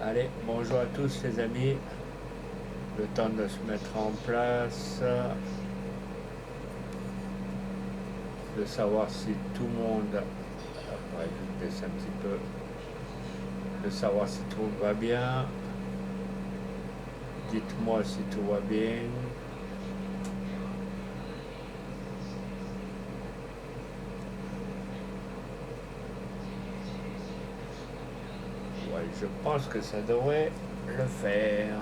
Allez, bonjour à tous les amis. Le temps de se mettre en place, de savoir si tout le monde, après je baisse un petit peu, de savoir si tout va bien. Dites-moi si tout va bien. Ouais, je pense que ça devrait le faire.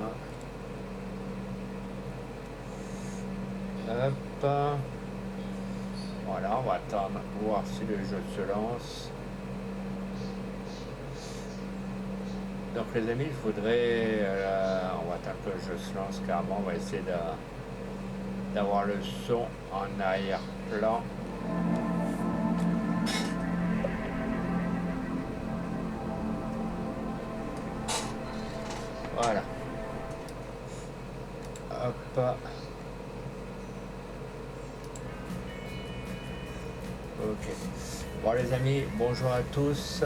Hop. Voilà, on va attendre, voir si le jeu se lance. Donc les amis, je voudrais, on va attendre que le jeu se lance carrément, on va essayer d'avoir le son en arrière-plan. Voilà. Hop. Ok. Bon les amis, bonjour à tous.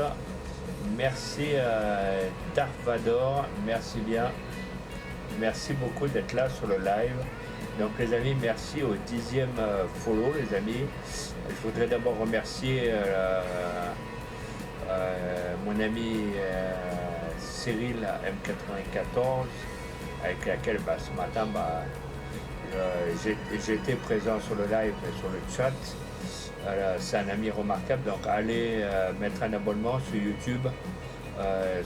Merci Dark Vador, merci bien. Merci beaucoup d'être là sur le live. Donc les amis, merci au 10e follow les amis. Je voudrais d'abord remercier mon ami Cyril M94 avec laquelle ce matin j'étais présent sur le live et sur le chat. C'est un ami remarquable, donc allez mettre un abonnement sur YouTube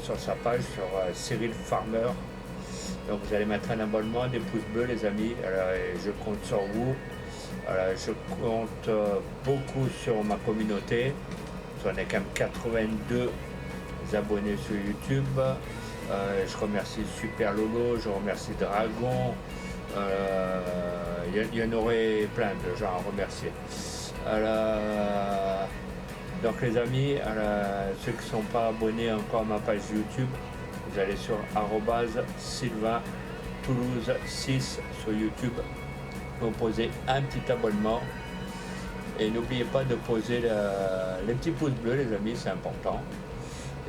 sur sa page sur Cyril Farmer. Donc vous allez mettre un abonnement, des pouces bleus les amis. Je compte sur vous. Je compte beaucoup sur ma communauté. On est quand même 82 abonnés sur YouTube. Je remercie Super Lolo, je remercie Dragon. Il y en aurait plein de gens à remercier. Donc les amis, ceux qui ne sont pas abonnés encore à ma page YouTube, vous allez sur @Sylvain Toulouse 6 sur YouTube, vous posez un petit abonnement et n'oubliez pas de poser les petits pouces bleus les amis, c'est important.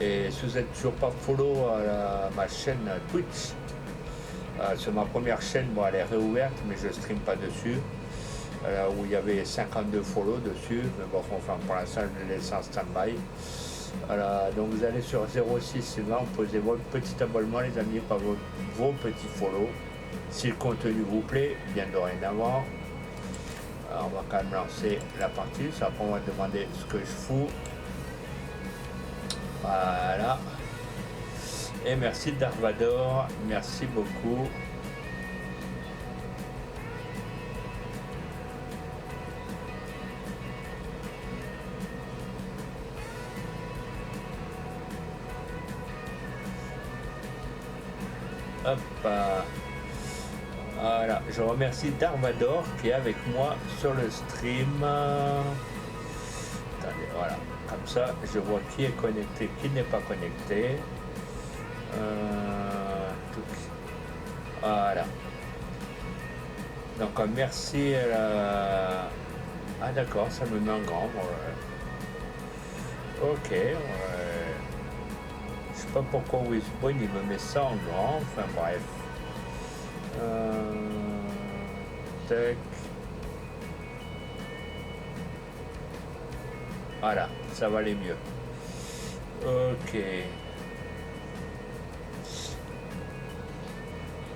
Et si vous n'êtes toujours pas follow à ma chaîne Twitch, sur ma première chaîne, bon, elle est réouverte mais je ne stream pas dessus, où il y avait 52 follow dessus, mais bon, enfin, pour l'instant je le laisse en stand-by. Donc vous allez sur 06 Sylvain, vous posez votre petit abonnement les amis, pas vos petits follow, si le contenu vous plaît, bien dorénavant. On va quand même lancer la partie, ça après on va demander ce que je fous. Voilà. Et merci Darvador, merci beaucoup. Hop. Voilà, je remercie Darvador qui est avec moi sur le stream. Attendez, voilà, comme ça je vois qui est connecté, qui n'est pas connecté. Voilà. Donc merci. Ah d'accord, ça me met en grand. Ok. Je sais pas pourquoi Wishbone il me met ça en grand. Enfin bref. Tac. Voilà, ça va aller mieux. Ok.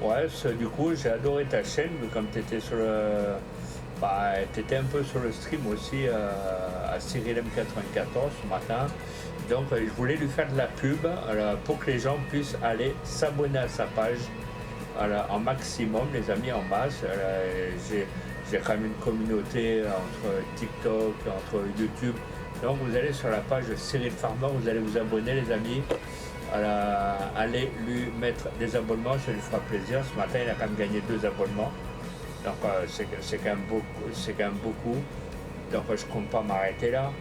Ouais, du coup, j'ai adoré ta chaîne, mais comme tu étais sur le. T'étais un peu sur le stream aussi à Cyril M94 ce matin. Donc, je voulais lui faire de la pub pour que les gens puissent aller s'abonner à sa page. En maximum, les amis, en masse. J'ai quand même une communauté entre TikTok, entre YouTube. Donc vous allez sur la page de Cyril Farmer, vous allez vous abonner les amis. Allez lui mettre des abonnements, ça lui fera plaisir. Ce matin, il a quand même gagné 2 abonnements. Donc c'est quand même beaucoup. Donc je compte pas m'arrêter là.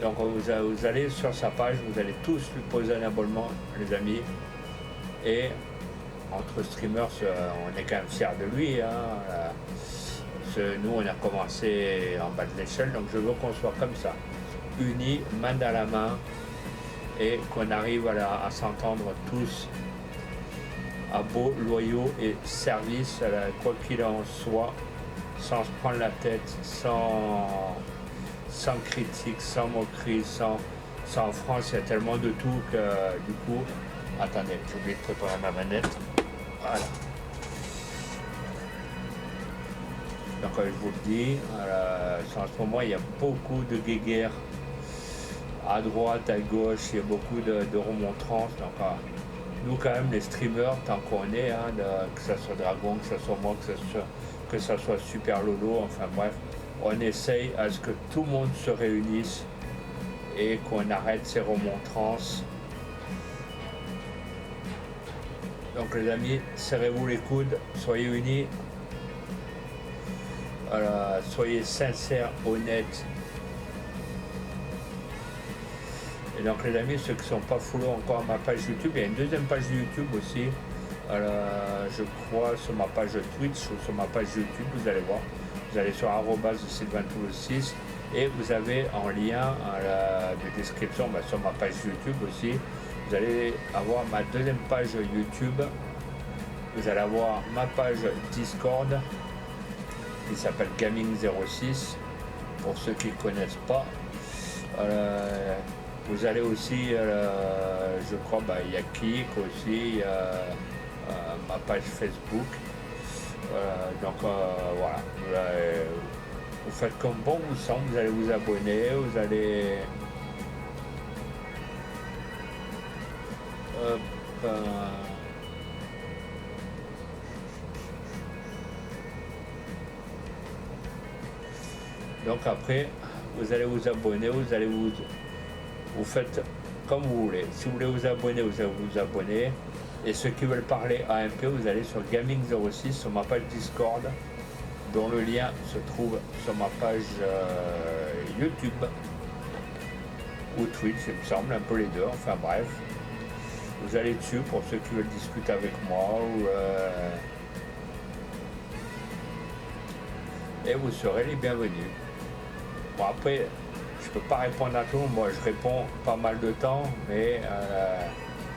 Donc vous allez sur sa page, vous allez tous lui poser un abonnement les amis. Et entre streamers, on est quand même fiers de lui. Nous, on a commencé en bas de l'échelle, donc je veux qu'on soit comme ça, unis, main dans la main, et qu'on arrive à s'entendre tous à beau, loyaux et service, quoi qu'il en soit, sans se prendre la tête, sans critique, sans moquerie, sans en France, il y a tellement de tout que du coup, attendez, j'ai oublié de préparer ma manette. Voilà. Donc je vous le dis, en ce moment il y a beaucoup de guéguerres à droite, à gauche, il y a beaucoup de remontrances. Donc nous quand même les streamers, tant qu'on est, hein, que ce soit Dragon, que ce soit moi, que ce soit Super Lolo, enfin bref, on essaye à ce que tout le monde se réunisse et qu'on arrête ces remontrances. Donc les amis, serrez-vous les coudes, soyez unis, soyez sincères, honnêtes. Et donc les amis, ceux qui ne sont pas follow encore à ma page YouTube, il y a une deuxième page YouTube aussi, je crois sur ma page Twitch ou sur ma page YouTube, vous allez voir. Vous allez sur @sylvaintoulouse6 et vous avez en lien de description sur ma page YouTube aussi. Vous allez avoir ma deuxième page YouTube. Vous allez avoir ma page Discord qui s'appelle Gaming06 pour ceux qui ne connaissent pas. Vous allez aussi, je crois, il y a Kik aussi, il y a ma page Facebook. Donc voilà, vous faites comme bon vous semble, vous allez vous abonner, vous allez donc après vous allez vous abonner, vous faites comme vous voulez. Si vous voulez vous abonner, vous allez vous abonner. Et ceux qui veulent parler AMP, vous allez sur Gaming06 sur ma page Discord, dont le lien se trouve sur ma page YouTube ou Twitch, il me semble, un peu les deux, enfin bref. Vous allez dessus pour ceux qui veulent discuter avec moi et vous serez les bienvenus. Bon après, je peux pas répondre à tout, moi je réponds pas mal de temps, mais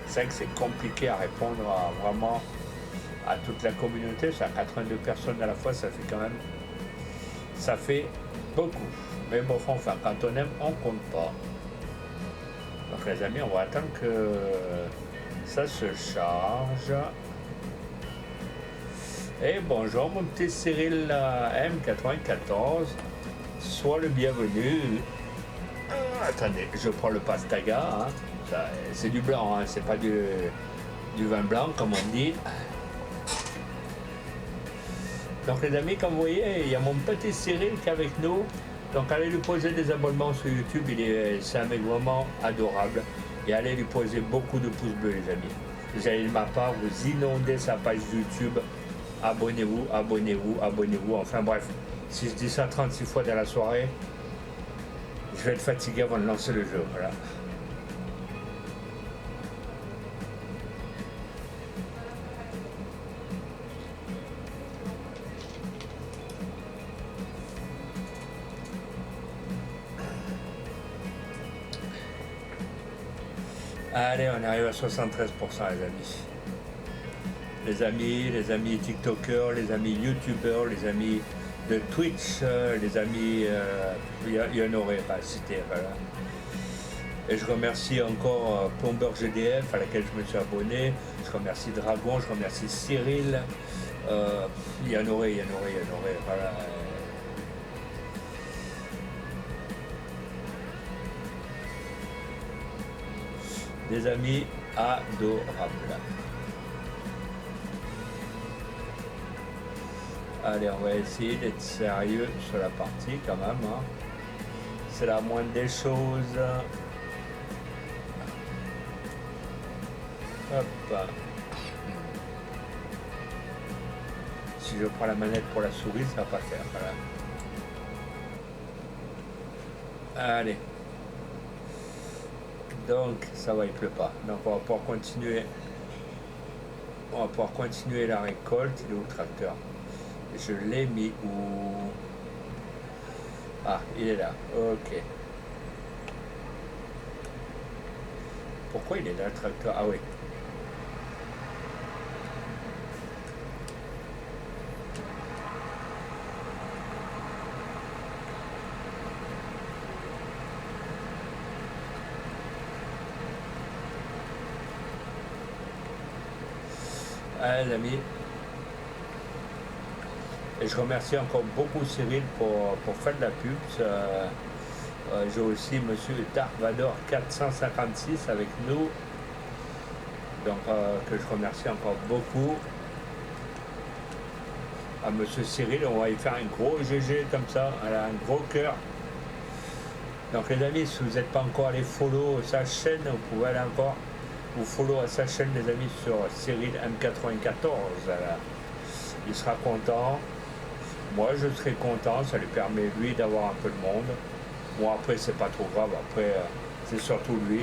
c'est vrai que c'est compliqué à répondre vraiment à toute la communauté, c'est à 82 personnes à la fois, ça fait beaucoup. Mais bon, enfin, quand on aime, on compte pas. Donc les amis, on va attendre que ça se charge. Et bonjour mon petit Cyril M94, sois le bienvenu. Attendez, je prends le pastaga, hein. C'est du blanc, hein. C'est pas du vin blanc comme on dit. Donc les amis, comme vous voyez, il y a mon petit Cyril qui est avec nous. Donc allez lui poser des abonnements sur YouTube, c'est un mec vraiment adorable. Et allez lui poser beaucoup de pouces bleus les amis. Vous allez de ma part vous inonder sa page YouTube. Abonnez-vous, abonnez-vous, abonnez-vous. Enfin bref, si je dis ça 36 fois dans la soirée, je vais être fatigué avant de lancer le jeu. Voilà. Allez, on arrive à 73% les amis. Les amis TikTokers, les amis YouTubeurs, les amis de Twitch, les amis, il y en aurait pas à citer. Voilà. Et je remercie encore Plomber GDF à laquelle je me suis abonné. Je remercie Dragon, je remercie Cyril. Il y en aurait. Voilà. Des amis adorables. Allez, on va essayer d'être sérieux sur la partie quand même. Hein. C'est la moindre des choses. Hop. Si je prends la manette pour la souris, ça va pas faire. Voilà. Allez. Donc ça va, il pleut pas. Donc on va pouvoir continuer. On va pouvoir continuer la récolte. Il est où le tracteur? Je l'ai mis où? Ah, il est là. Ok. Pourquoi il est là le tracteur? Ah oui. les amis. Et je remercie encore beaucoup Cyril pour faire de la pub. J'ai aussi Monsieur Dark Vador 456 avec nous. Donc que je remercie encore beaucoup. À Monsieur Cyril, on va y faire un gros GG comme ça, un gros cœur. Donc les amis, si vous n'êtes pas encore allé follow sa chaîne, vous pouvez aller encore vous follow à sa chaîne les amis sur Cyril M94. Il sera content. Moi je serai content, ça lui permet lui d'avoir un peu de monde. Bon après c'est pas trop grave, après c'est surtout lui.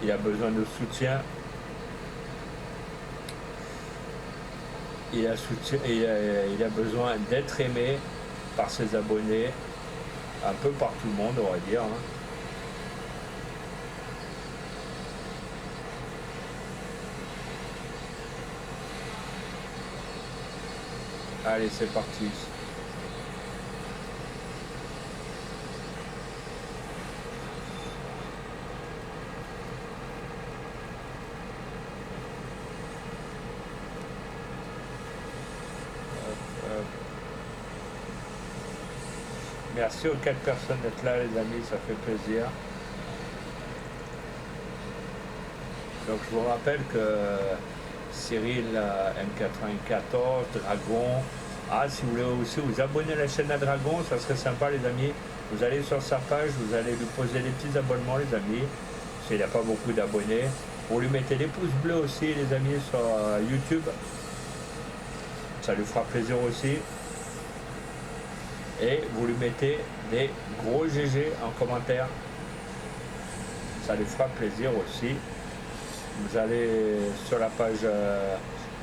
Il a besoin de soutien. Il a besoin d'être aimé par ses abonnés, un peu par tout le monde on va dire. Allez c'est parti. Merci aux 4 personnes d'être là les amis, ça fait plaisir. Donc je vous rappelle que Cyril M94, Dragon. Ah si vous voulez aussi vous abonner à la chaîne à Dragon, ça serait sympa les amis. Vous allez sur sa page, vous allez lui poser des petits abonnements les amis. S'il n'a pas beaucoup d'abonnés. Vous lui mettez des pouces bleus aussi les amis sur YouTube. Ça lui fera plaisir aussi. Et vous lui mettez des gros GG en commentaire. Ça lui fera plaisir aussi. Vous allez sur la page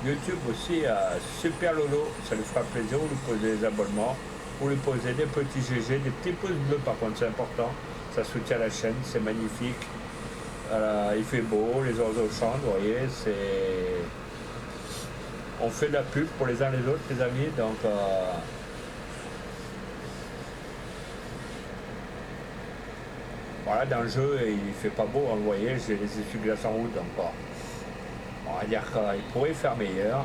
YouTube aussi à Super Lolo. Ça lui fera plaisir. Vous lui posez des abonnements. Vous lui posez des petits GG, des petits pouces bleus par contre c'est important. Ça soutient la chaîne, c'est magnifique. Il fait beau, les oiseaux chantent, vous voyez, c'est... On fait de la pub pour les uns les autres les amis, donc... Voilà, dans le jeu, il fait pas beau, vous voyez, j'ai les essuie-glaces en route, donc on va dire qu'il pourrait faire meilleur.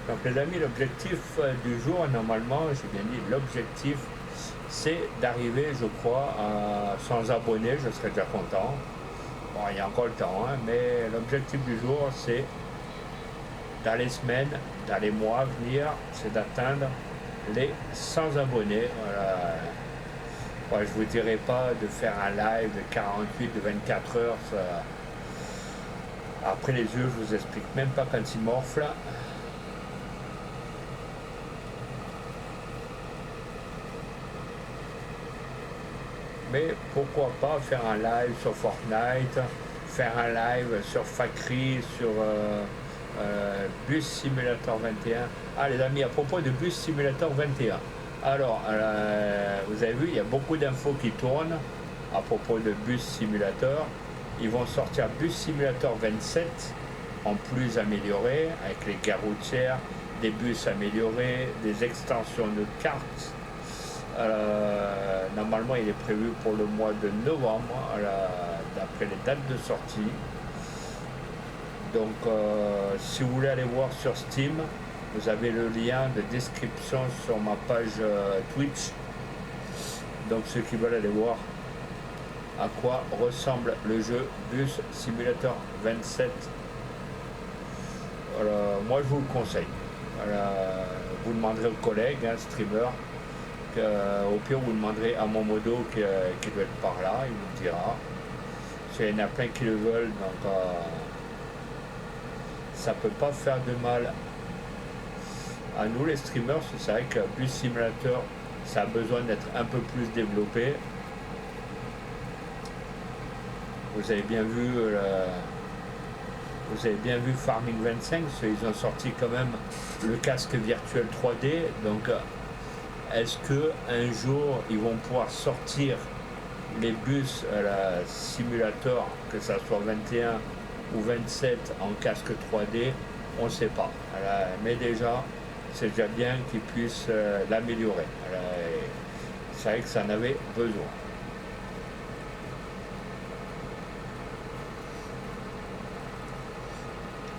Donc les amis, l'objectif du jour, normalement, j'ai bien dit, l'objectif, c'est d'arriver, je crois, à 100 abonnés, je serais déjà content. Bon, il y a encore le temps, hein, mais l'objectif du jour, c'est, dans les semaines, dans les mois à venir, c'est d'atteindre les 100 abonnés. Voilà. Bon, je vous dirai pas de faire un live de 48, de 24 heures. Ça... Après les yeux, je vous explique même pas quand ils morflent. Mais pourquoi pas faire un live sur Fortnite, faire un live sur Factory, sur Bus Simulator 21. Ah les amis, à propos de Bus Simulator 21. Alors, vous avez vu, il y a beaucoup d'infos qui tournent à propos de Bus Simulator. Ils vont sortir Bus Simulator 27 en plus amélioré, avec les gares routières, des bus améliorés, des extensions de cartes. Normalement il est prévu pour le mois de novembre d'après les dates de sortie. Donc si vous voulez aller voir sur Steam, vous avez le lien de description sur ma page Twitch. Donc ceux qui veulent aller voir à quoi ressemble le jeu Bus Simulator 27, moi je vous le conseille. Vous demanderez aux collègues, streamer. Au pire vous demanderez à Momodo qui doit être par là, il vous dira. Il y en a plein qui le veulent, donc ça peut pas faire de mal à nous les streamers. C'est vrai que Bus Simulator ça a besoin d'être un peu plus développé. vous avez bien vu vous avez bien vu Farming 25, ils ont sorti quand même le casque virtuel 3D. Donc est-ce que un jour ils vont pouvoir sortir les bus à la simulateur, que ça soit 21 ou 27 en casque 3D, on ne sait pas. Mais déjà, c'est déjà bien qu'ils puissent l'améliorer. C'est vrai que ça en avait besoin.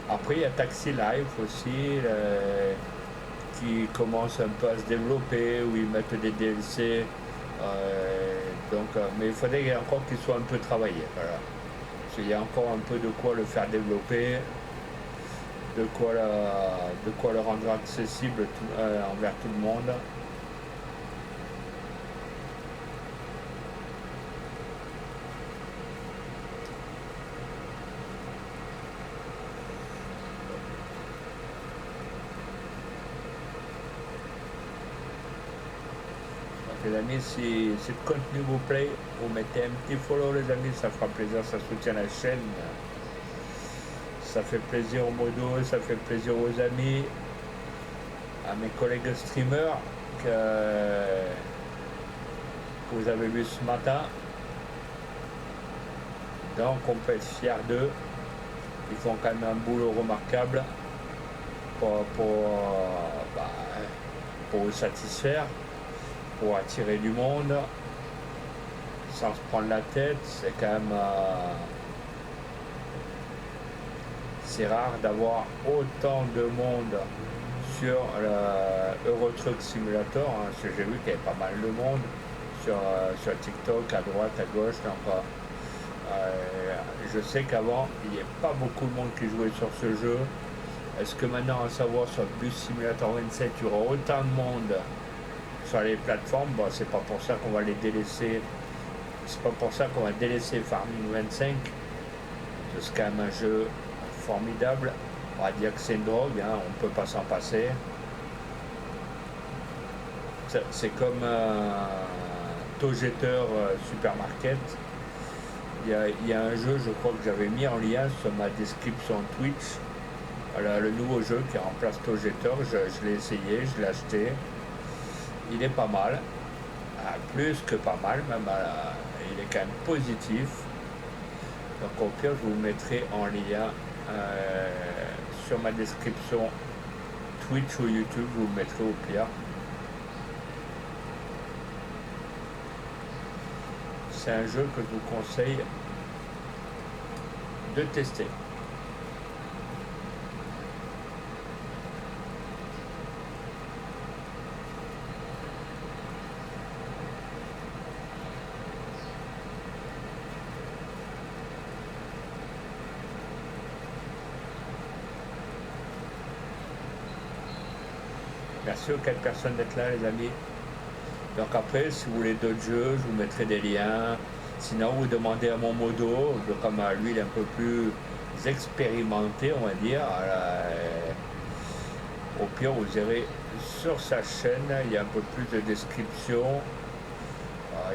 Après, il y a Taxi Life aussi, qui commence un peu à se développer, où ils mettent des DLC. Mais il faudrait encore qu'il soit un peu travaillé. Voilà. Parce qu'il y a encore un peu de quoi le faire développer, de quoi le rendre accessible envers tout le monde. Les amis, si le contenu vous plaît, vous mettez un petit follow les amis, ça fera plaisir, ça soutient la chaîne. Ça fait plaisir aux modos, ça fait plaisir aux amis, à mes collègues streamers que vous avez vu ce matin. Donc on peut être fiers d'eux. Ils font quand même un boulot remarquable pour vous satisfaire, pour attirer du monde sans se prendre la tête. C'est quand même c'est rare d'avoir autant de monde sur le Euro Truck Simulator, parce que j'ai vu qu'il y avait pas mal de monde sur TikTok, à droite, à gauche. Donc je sais qu'avant il n'y avait pas beaucoup de monde qui jouait sur ce jeu. Est-ce que maintenant, à savoir sur Bus Simulator 27, il y aura autant de monde sur les plateformes? Bon, c'est pas pour ça qu'on va les délaisser. C'est pas pour ça qu'on va délaisser Farming 25. C'est quand même un jeu formidable. On va dire que c'est une drogue, hein, on peut pas s'en passer. C'est comme un Togeter Supermarket. Il y a un jeu, je crois, que j'avais mis en lien sur ma description Twitch. Voilà, le nouveau jeu qui remplace Togeter, je l'ai essayé, je l'ai acheté. Il est pas mal, plus que pas mal, même il est quand même positif. Donc au pire, je vous mettrai en lien sur ma description Twitch ou YouTube, je vous mettrai au pire. C'est un jeu que je vous conseille de tester. Merci aux 4 personnes d'être là, les amis. Donc après, si vous voulez d'autres jeux, je vous mettrai des liens. Sinon, vous demandez à mon modo, comme lui, il est un peu plus expérimenté, on va dire. Au pire, vous irez sur sa chaîne, il y a un peu plus de description.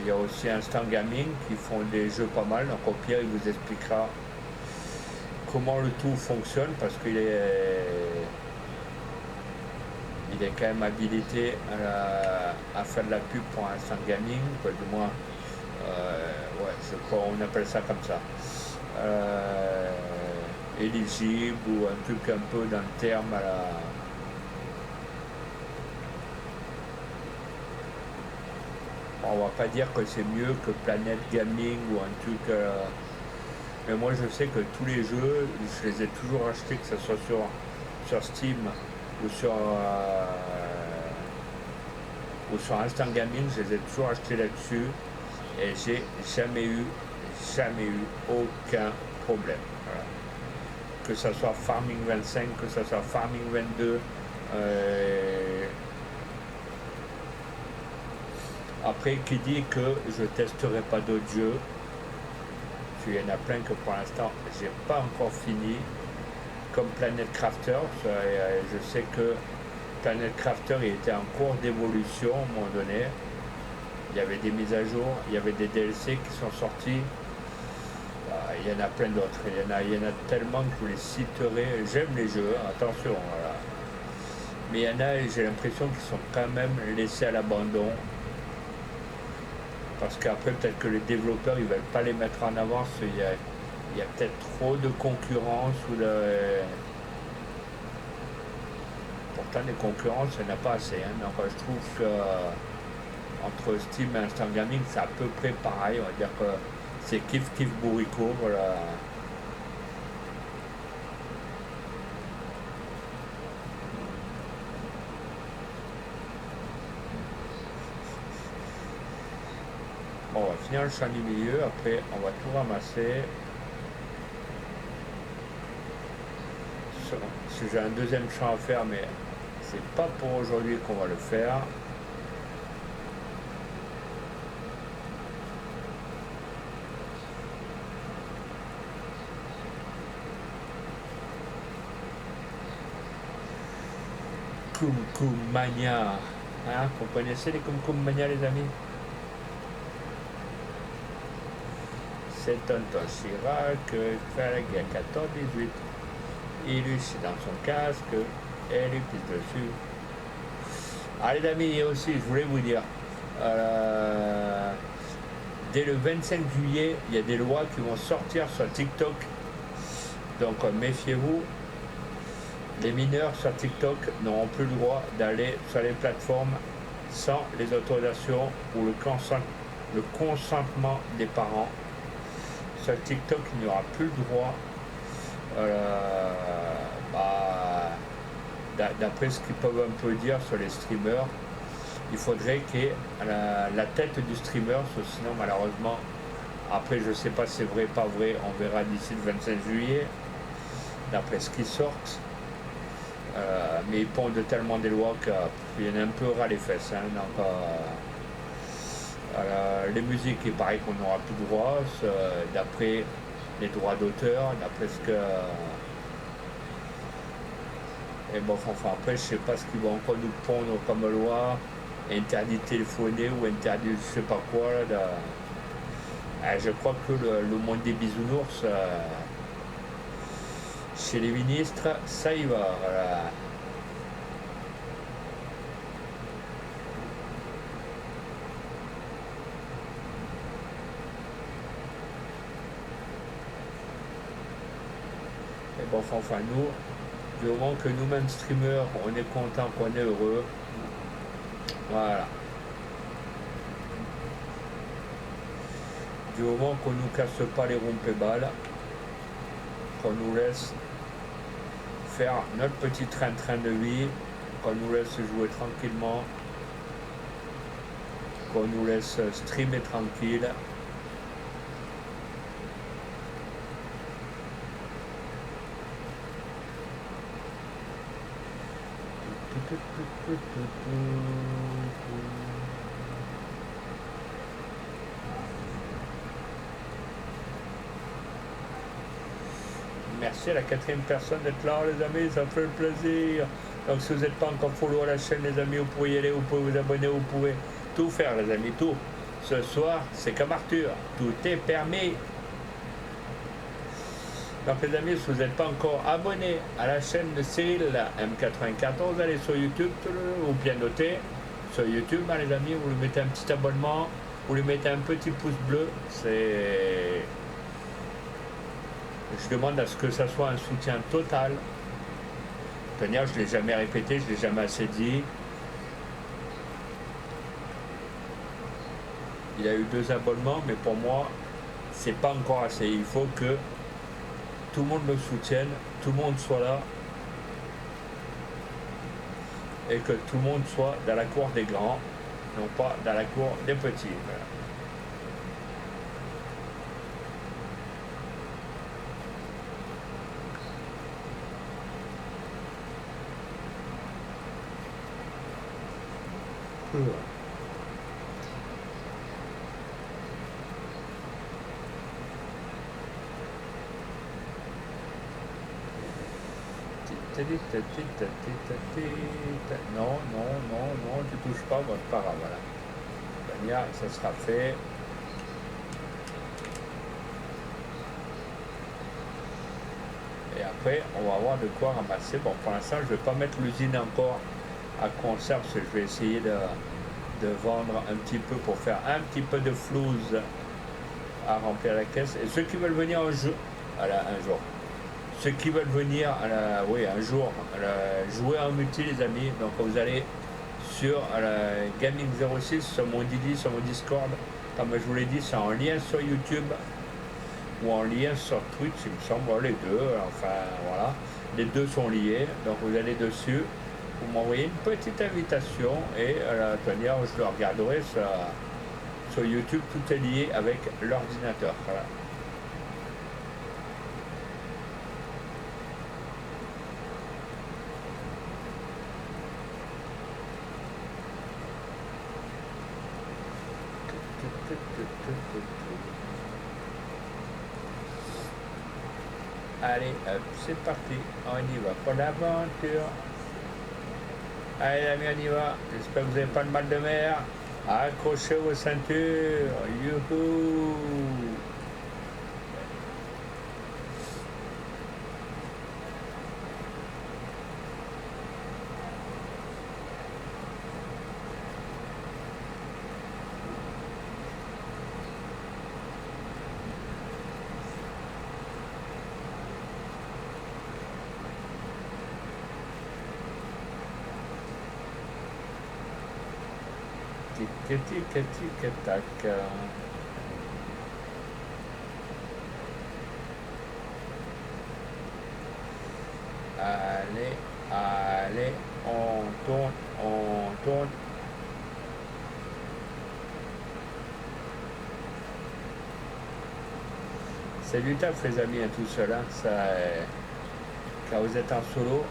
Il y a aussi Instant Gaming qui font des jeux pas mal. Donc au pire, il vous expliquera comment le tout fonctionne, parce qu'il il est quand même habilité à faire de la pub pour Instant Gaming, quoi, du moins, ouais, je crois on appelle ça comme ça. Éligible ou un truc un peu dans le terme à la. On va pas dire que c'est mieux que Planet Gaming ou un truc. Mais moi je sais que tous les jeux, je les ai toujours achetés, que ce soit sur Steam ou sur Instant Gaming, je les ai toujours achetés là-dessus et j'ai jamais eu aucun problème. Voilà. Que ce soit Farming 25, que ce soit Farming 22. Après, qui dit que je testerai pas d'autres jeux? Il y en a plein que pour l'instant j'ai pas encore fini, comme Planet Crafter. Je sais que Planet Crafter il était en cours d'évolution à un moment donné. Il y avait des mises à jour, il y avait des DLC qui sont sortis. il y en a plein d'autres. Il y en a tellement que je les citerai. J'aime les jeux, attention. Voilà. Mais il y en a, j'ai l'impression qu'ils sont quand même laissés à l'abandon. Parce qu'après, peut-être que les développeurs, ils ne veulent pas les mettre en avant. Il y a peut-être trop de concurrence. Pourtant, les concurrences, il n'y en a pas assez. Hein. Donc, je trouve que entre Steam et Instant Gaming, c'est à peu près pareil. On va dire que c'est kiff kiff bourricot. Voilà. Bon, on va finir le champ du milieu. Après, on va tout ramasser. Si j'ai un deuxième champ à faire, mais c'est pas pour aujourd'hui qu'on va le faire. Cum Mania. Hein, vous connaissez les Cum Mania, les amis? C'est Tonton Chirac qui fait la guerre 14-18. Il lui chie dans son casque et lui pisse dessus. Ah les amis, et aussi, je voulais vous dire, dès le 25 juillet, il y a des lois qui vont sortir sur TikTok. Donc méfiez-vous, les mineurs sur TikTok n'auront plus le droit d'aller sur les plateformes sans les autorisations ou le consentement des parents. Sur TikTok, il n'y aura plus le droit. D'après ce qu'ils peuvent un peu dire sur les streamers, il faudrait qu'il y ait la tête du streamer, sinon malheureusement, après je sais pas si c'est vrai pas vrai, on verra d'ici le 25 juillet, d'après ce qui sortent. Mais ils pondent tellement des lois qu'il y en a un peu ras les fesses. Hein, donc, les musiques, il paraît qu'on n'aura plus de droit, d'après les droits d'auteur, d'après ce que... Et bon, enfin, après, je sais pas ce qu'ils vont encore nous pondre comme loi, interdit de téléphoner ou interdit je sais pas quoi. Là, je crois que le monde des bisounours, chez les ministres, ça y va. Voilà. Et bon, enfin, nous, du moment que nous-mêmes streamers, on est content, qu'on est heureux, voilà. Du moment qu'on nous casse pas les rompes et balles, qu'on nous laisse faire notre petit train-train de vie, qu'on nous laisse jouer tranquillement, qu'on nous laisse streamer tranquille. Merci à la quatrième personne d'être là, les amis, ça fait plaisir. Donc si vous n'êtes pas encore follow à la chaîne, les amis, vous pouvez y aller, vous pouvez vous abonner, vous pouvez tout faire, les amis, tout. Ce soir, c'est comme Arthur, tout est permis. Donc les amis, si vous n'êtes pas encore abonné à la chaîne de Cyril M94, allez sur YouTube, ou bien noté sur YouTube, hein, les amis, vous lui mettez un petit abonnement, vous lui mettez un petit pouce bleu, c'est... Je demande à ce que ça soit un soutien total. Je ne l'ai jamais répété, je ne l'ai jamais assez dit. Il y a eu 2 abonnements, mais pour moi, c'est pas encore assez. Il faut que tout le monde me soutienne, tout le monde soit là, et que tout le monde soit dans la cour des grands, non pas dans la cour des petits. Voilà. Non, tu touches pas, moi c'est pas grave, voilà. Ça sera fait. après, on va avoir de quoi ramasser. Bon, pour l'instant, je ne vais pas mettre l'usine encore à conserve, parce que je vais essayer de vendre un petit peu pour faire un petit peu de flouze à remplir la caisse. Et ceux qui veulent venir un jour, ceux qui veulent venir oui, un jour jouer en multi, les amis, donc vous allez sur Gaming 06 sur mon Didi, sur mon Discord. Comme je vous l'ai dit, c'est en lien sur YouTube ou en lien sur Twitch, il me semble, les deux. Enfin, voilà, les deux sont liés. Donc vous allez dessus, vous m'envoyez une petite invitation et je le regarderai sur YouTube. Tout est lié avec l'ordinateur. Voilà. Allez, hop, c'est parti, on y va pour l'aventure. Allez, les amis, on y va. J'espère que vous n'avez pas de mal de mer. Accrochez vos ceintures. Youhou! Tic-tac. Allez, on tourne. C'est du taf, les amis, à tout cela. Quand vous êtes en solo,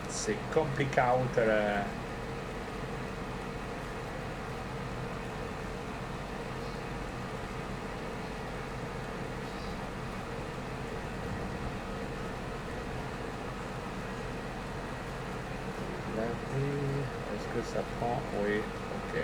c'est compliqué. Est-ce que ça prend? Oui, ok.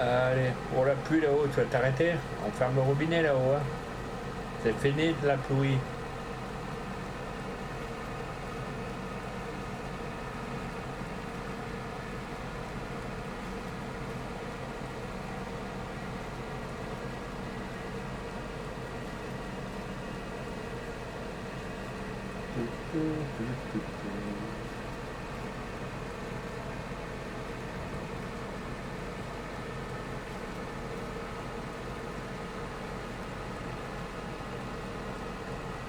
Allez, pour la pluie là-haut, tu vas t'arrêter? On ferme le robinet là-haut. Hein. C'est fini de la pluie.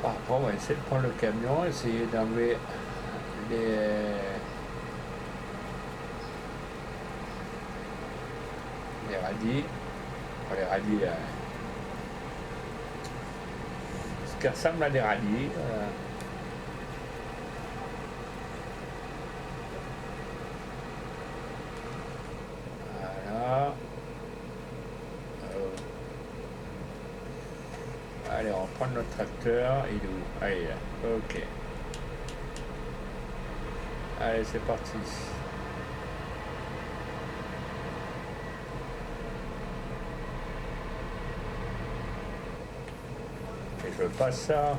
Après, on va essayer de prendre le camion, essayer d'enlever les radis. Enfin, les radis, ce qui ressemble à des radis. Voilà. Allez, on va prendre notre tracteur. Il est où? Ah, il est là. Ok. Allez, c'est parti. Et je passe ça.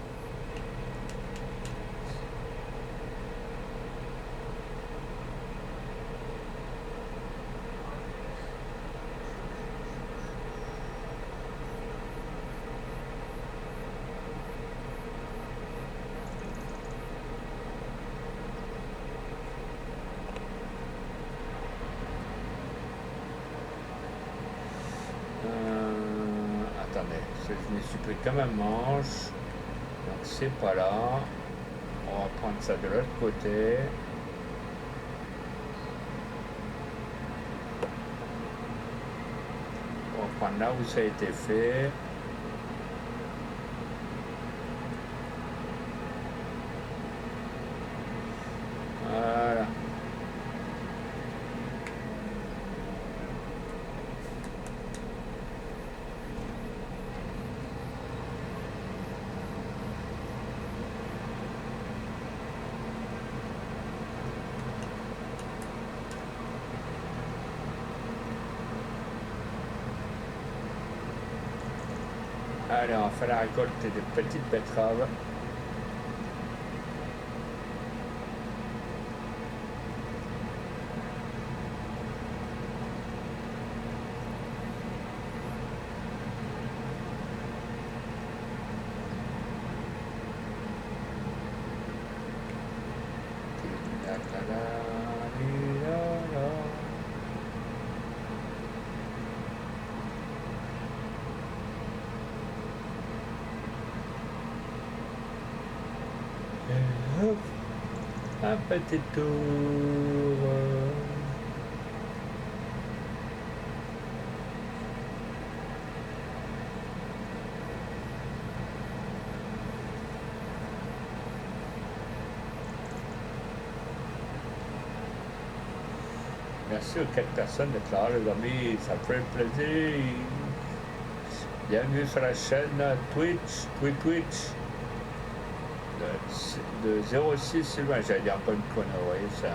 Attendez, je je me suis pris comme un manche. Donc c'est pas là. On va prendre ça de l'autre côté. On va prendre là où ça a été fait. Voilà. Allez, on fait la récolte des petites betteraves. Un petit tour. Merci aux 4 personnes d'être là, les amis, ça fait plaisir. Bienvenue sur la chaîne Twitch de 06 Sylvain. J'allais dire encore une connerie, ça.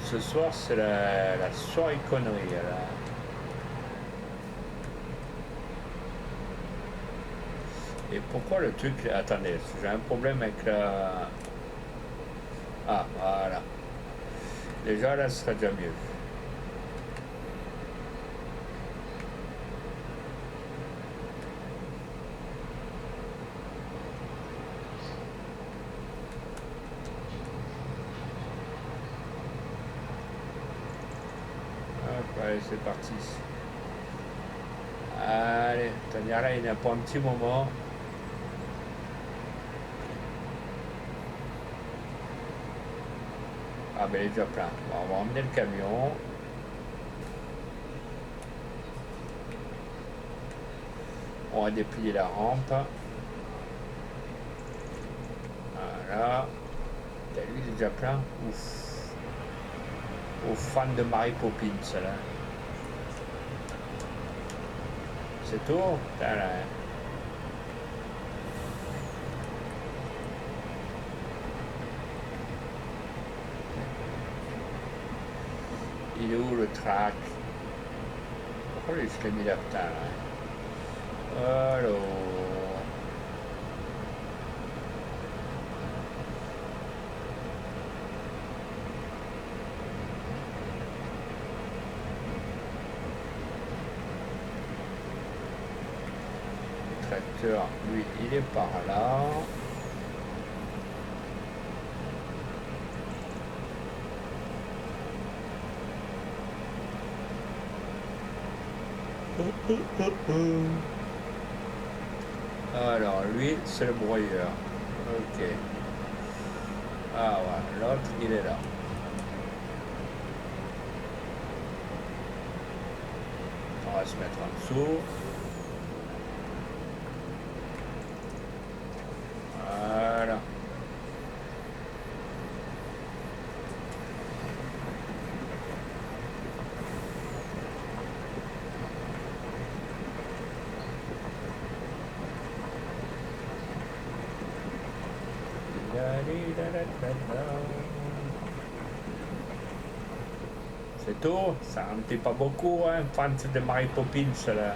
Ce soir, c'est la soirée connerie, là. Et pourquoi le truc... Attendez, j'ai un problème avec la... Ah, voilà. Déjà, là, ce serait déjà mieux. Allez, c'est parti. Allez, Tania, là, il n'y a pas un petit moment. Ah, ben, il est déjà plein. Bon, on va emmener le camion. On va déplier la rampe. Voilà. Et lui, il est déjà plein. Ouf. Aux fans de Mary Poppins, là. C'est tout. Là. Il est où le track? Pourquoi je l'ai mis là, putain, là? Alors... Lui, il est par là. Alors, lui, c'est le broyeur. Ok. Ah ouais, l'autre, il est là. On va se mettre en dessous. Voilà. C'est tout, ça en dit pas beaucoup, hein, fans de Mary Poppins, là.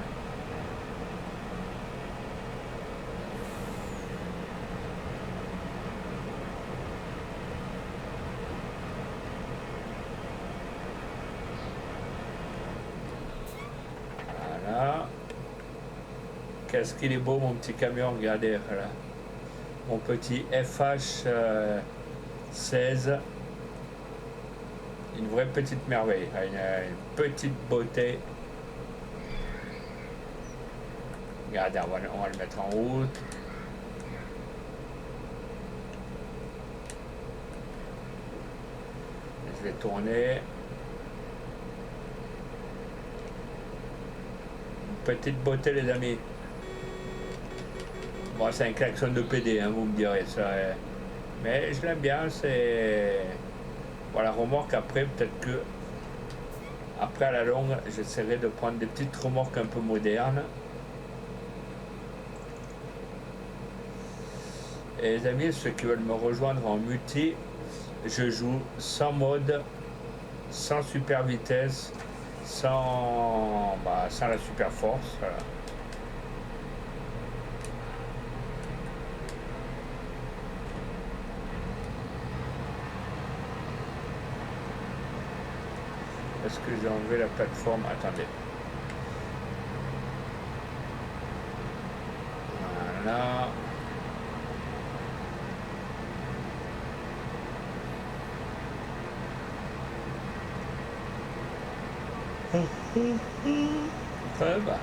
Voilà. Qu'est-ce qu'il est beau, mon petit camion, regardez, là. Mon petit FH 16. Une vraie petite merveille, une petite beauté. Regardez, on va le mettre en route. Je vais tourner. Une petite beauté, les amis. Bon, c'est un klaxon de PD, hein, vous me direz ça. Mais je l'aime bien, c'est... Voilà, remorque après, peut-être que... Après, à la longue, j'essaierai de prendre des petites remorques un peu modernes. Et les amis, ceux qui veulent me rejoindre en multi, je joue sans mode, sans super vitesse, sans la super force. Voilà. Est-ce que j'ai enlevé la plateforme? Attendez. Voilà. Très bas.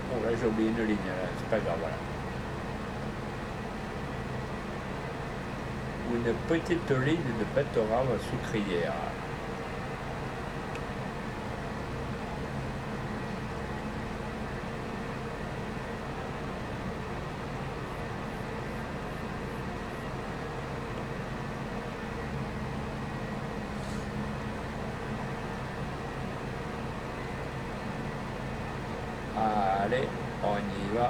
Bon, là j'ai oublié une ligne, c'est pas grave, voilà. Une petite ligne de betterave sucrière. Allez, on y va.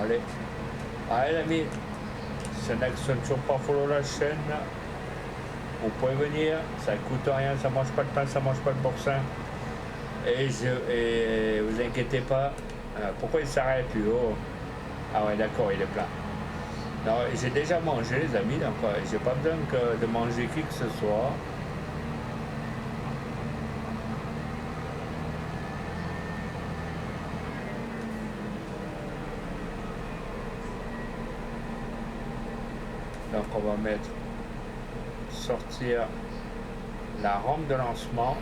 Allez. Allez, les amis. Si ça n'actionne toujours pas follow la chaîne, vous pouvez venir. Ça coûte rien, ça mange pas de pain, ça mange pas de boursin. Et vous inquiétez pas. Pourquoi il s'arrête plus haut? Ah ouais, d'accord, il est plein. Non, j'ai déjà mangé, les amis, donc j'ai pas besoin de manger qui que ce soit. Donc on va mettre sortir la rampe de lancement.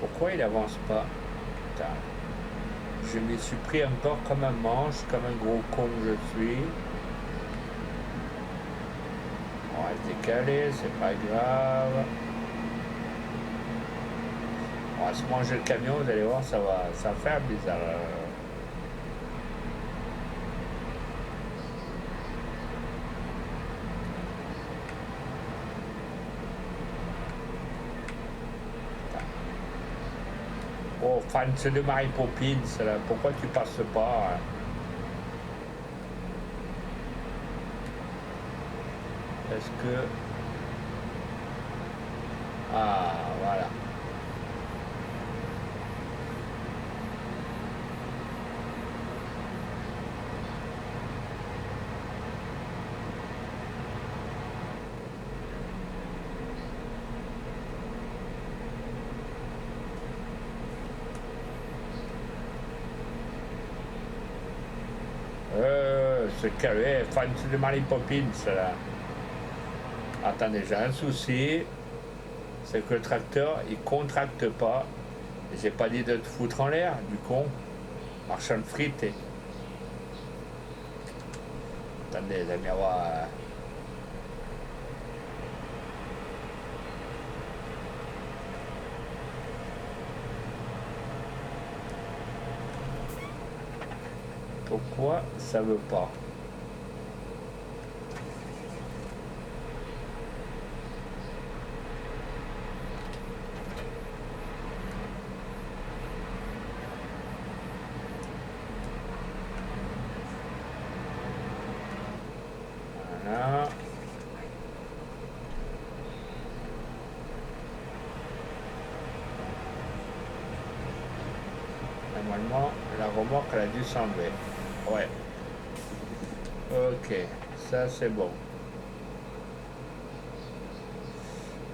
Pourquoi il avance pas? Putain. Je m'y suis pris encore comme un manche, comme un gros con que je suis. On va se décaler, c'est pas grave. On va se manger le camion, vous allez voir, ça va faire bizarre. Oh, fan de Mary Poppins, là, pourquoi tu passes pas? Hein? Est-ce que... Ah, voilà. Ce calé, fan de Mary Poppins, là. Attendez, j'ai un souci. C'est que le tracteur, il contracte pas. J'ai pas dit de te foutre en l'air, du con. Marchand de frites. Attendez, les amis, on va... Pourquoi ça veut pas? Voilà. Normalement, la remorque, elle a dû s'enlever. Ouais. Ok, ça c'est bon.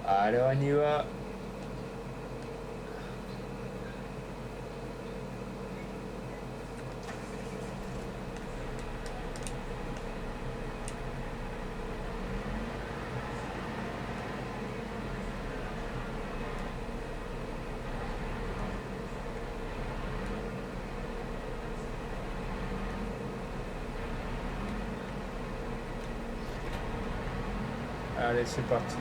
Allez, on y va. Allez, c'est parti.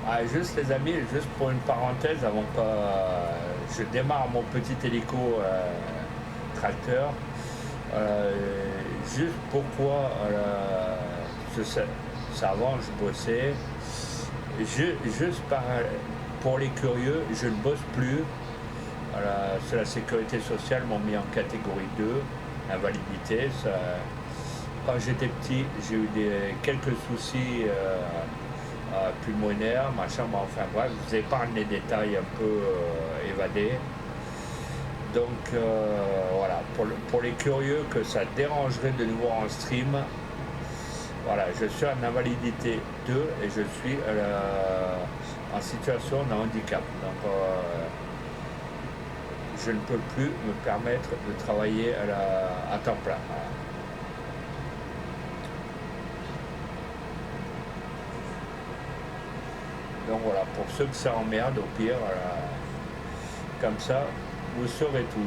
Ah, juste les amis, juste pour une parenthèse, avant que je démarre mon petit hélico tracteur, euh, juste pourquoi je sais, ça avant je bossais, juste pour les curieux, je ne bosse plus. C'est la sécurité sociale m'ont mis en catégorie 2, invalidité. Quand j'étais petit, j'ai eu quelques soucis pulmonaires, machin, mais enfin bref, je vous épargne les détails un peu évadés. Donc voilà, pour les curieux que ça dérangerait de nous voir en stream, voilà, je suis en invalidité 2 et je suis en situation de handicap. Donc je ne peux plus me permettre de travailler à temps plein. Donc voilà, pour ceux que ça emmerde, au pire, comme ça, vous saurez tout.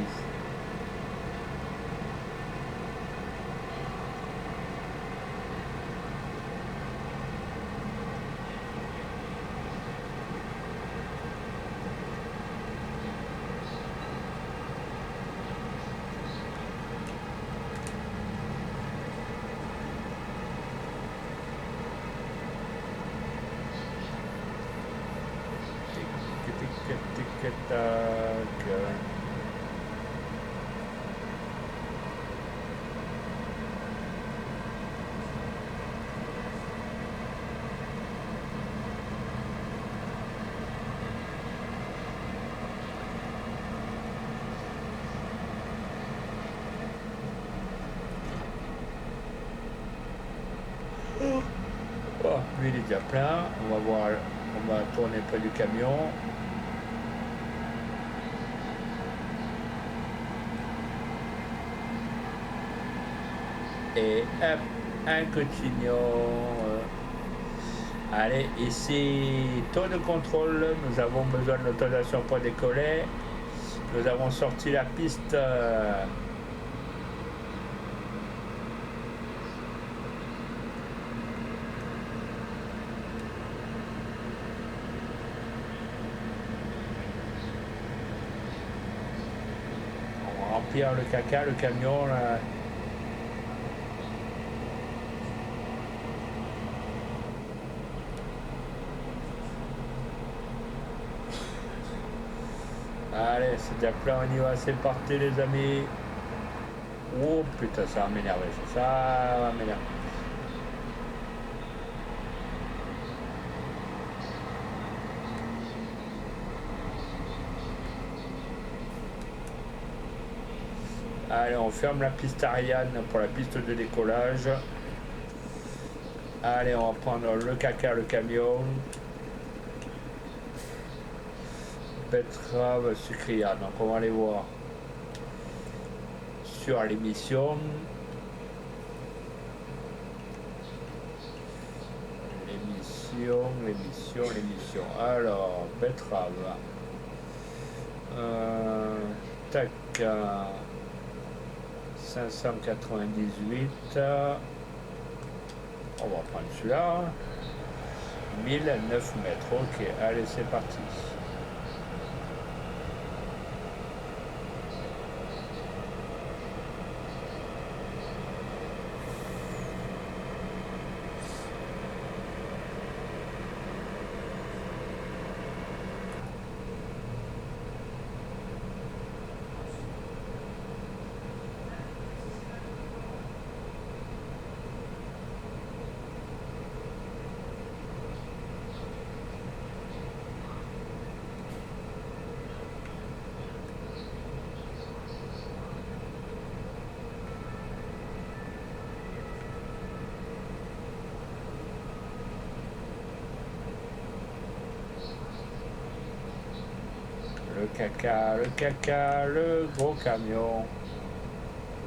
Oh, lui il est déjà plein, on va voir, on va tourner près du camion. Et hop, un cotignon. Allez, ici, taux de contrôle, nous avons besoin d'autorisation pour décoller. Nous avons sorti la piste. On va remplir le caca, le camion. Là. Allez, c'est déjà plein, on y va, c'est parti les amis. Oh putain, ça va m'énerver, ça va m'énerver. Allez, on ferme la piste Ariane pour la piste de décollage. Allez, on va prendre le caca, le camion. Betterave sucria. Donc on va aller voir sur l'émission. L'émission. Alors, betterave. Tac. 598. On va prendre celui-là. 1009 mètres. Ok, allez, c'est parti. le gros camion.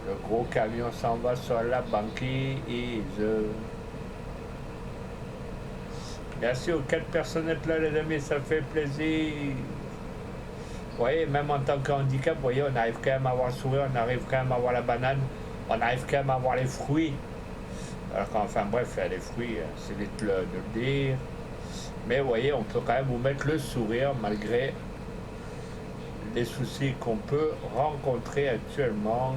Le gros camion s'en va sur la banquise. Merci aux 4 personnes d'être là, les amis, ça fait plaisir. Vous voyez, même en tant qu'handicap, vous voyez, on arrive quand même à avoir le sourire, on arrive quand même à avoir la banane, on arrive quand même à avoir les fruits. Alors qu'enfin, bref, les fruits, c'est vite de le dire. Mais vous voyez, on peut quand même vous mettre le sourire malgré les soucis qu'on peut rencontrer actuellement.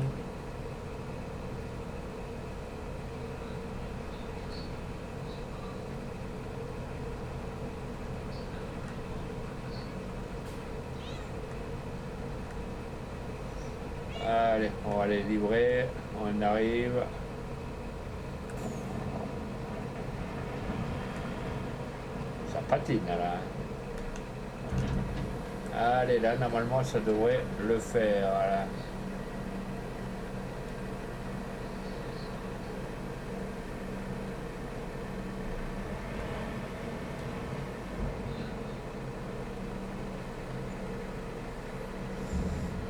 Allez, on va les livrer, on arrive. Ça patine là. Allez, là, normalement, ça devrait le faire. Voilà.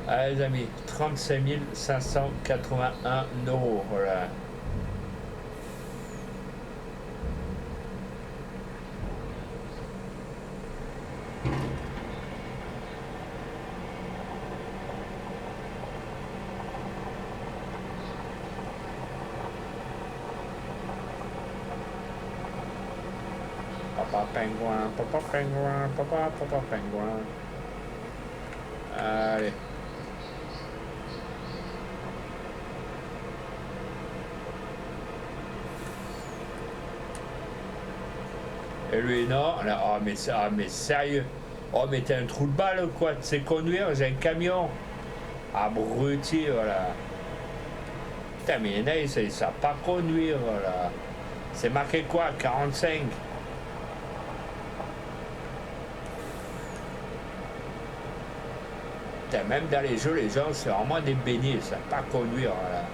Allez, les amis, 35 581 €. Voilà. Papa pingouin, papa pingouin, papa pingouin. Allez. Et lui, non, là, oh, mais sérieux. Oh, mais t'es un trou de balle, quoi. Tu sais conduire, j'ai un camion. Abruti, voilà. Putain, mais il y en a, ils savent pas conduire, voilà. C'est marqué quoi, 45? Putain, même dans les jeux, les gens, c'est vraiment des beignets, ils savent pas conduire, voilà.